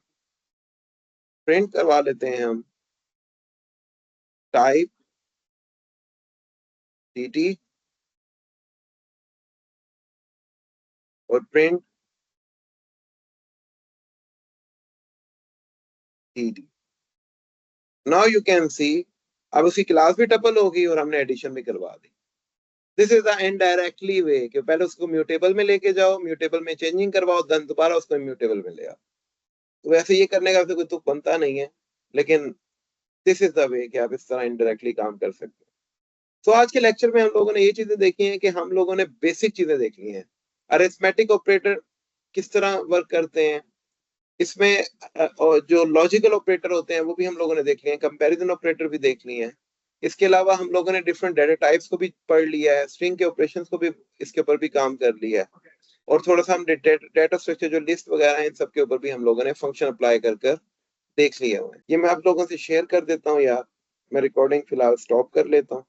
प्रिंट करवा लेते हैं हम टाइप टी टी और print T T. Now you can see, अब उसकी क्लास भी टपल होगी और हमने एडिशन भी करवा दी। This is the indirectly way कि पहले उसको म्यूटेबल में लेके जाओ, म्यूटेबल में चेंजिंग करवाओ, देन दोबारा उसको म्यूटेबल में ले आओ। तो वैसे ये करने का वैसे कोई तुक बनता नहीं है, लेकिन दिस इज द वे कि आप इस तरह इनडायरेक्टली काम कर सकते हैं। तो आज के लेक्चर में हम लोगों ने ये चीजें देखी हैं कि हम लोगों ने बेसिक चीजें देख ली हैं। अरिथमेटिक ऑपरेटर किस तरह वर्क करते हैं, इसमें और जो लॉजिकल ऑपरेटर होते हैं वो भी हम लोगों ने देख लिए हैं, कंपैरिजन ऑपरेटर भी देख लिए हैं। इसके अलावा हम लोगों ने डिफरेंट डेटा टाइप्स को भी पढ़ लिया है, स्ट्रिंग के ऑपरेशंस को भी इसके ऊपर भी काम कर लिया है। और थोड़ा सा हम डेटा स्ट्रक्चर जो लिस्ट वगैरह है इन सब के ऊपर भी हम लोगों ने फंक्शन अप्लाई कर कर देख लिया हुआ है। ये मैं आप लोगों से शेयर कर देता हूँ यार। मैं रिकॉर्डिंग फिलहाल स्टॉप कर लेता हूँ।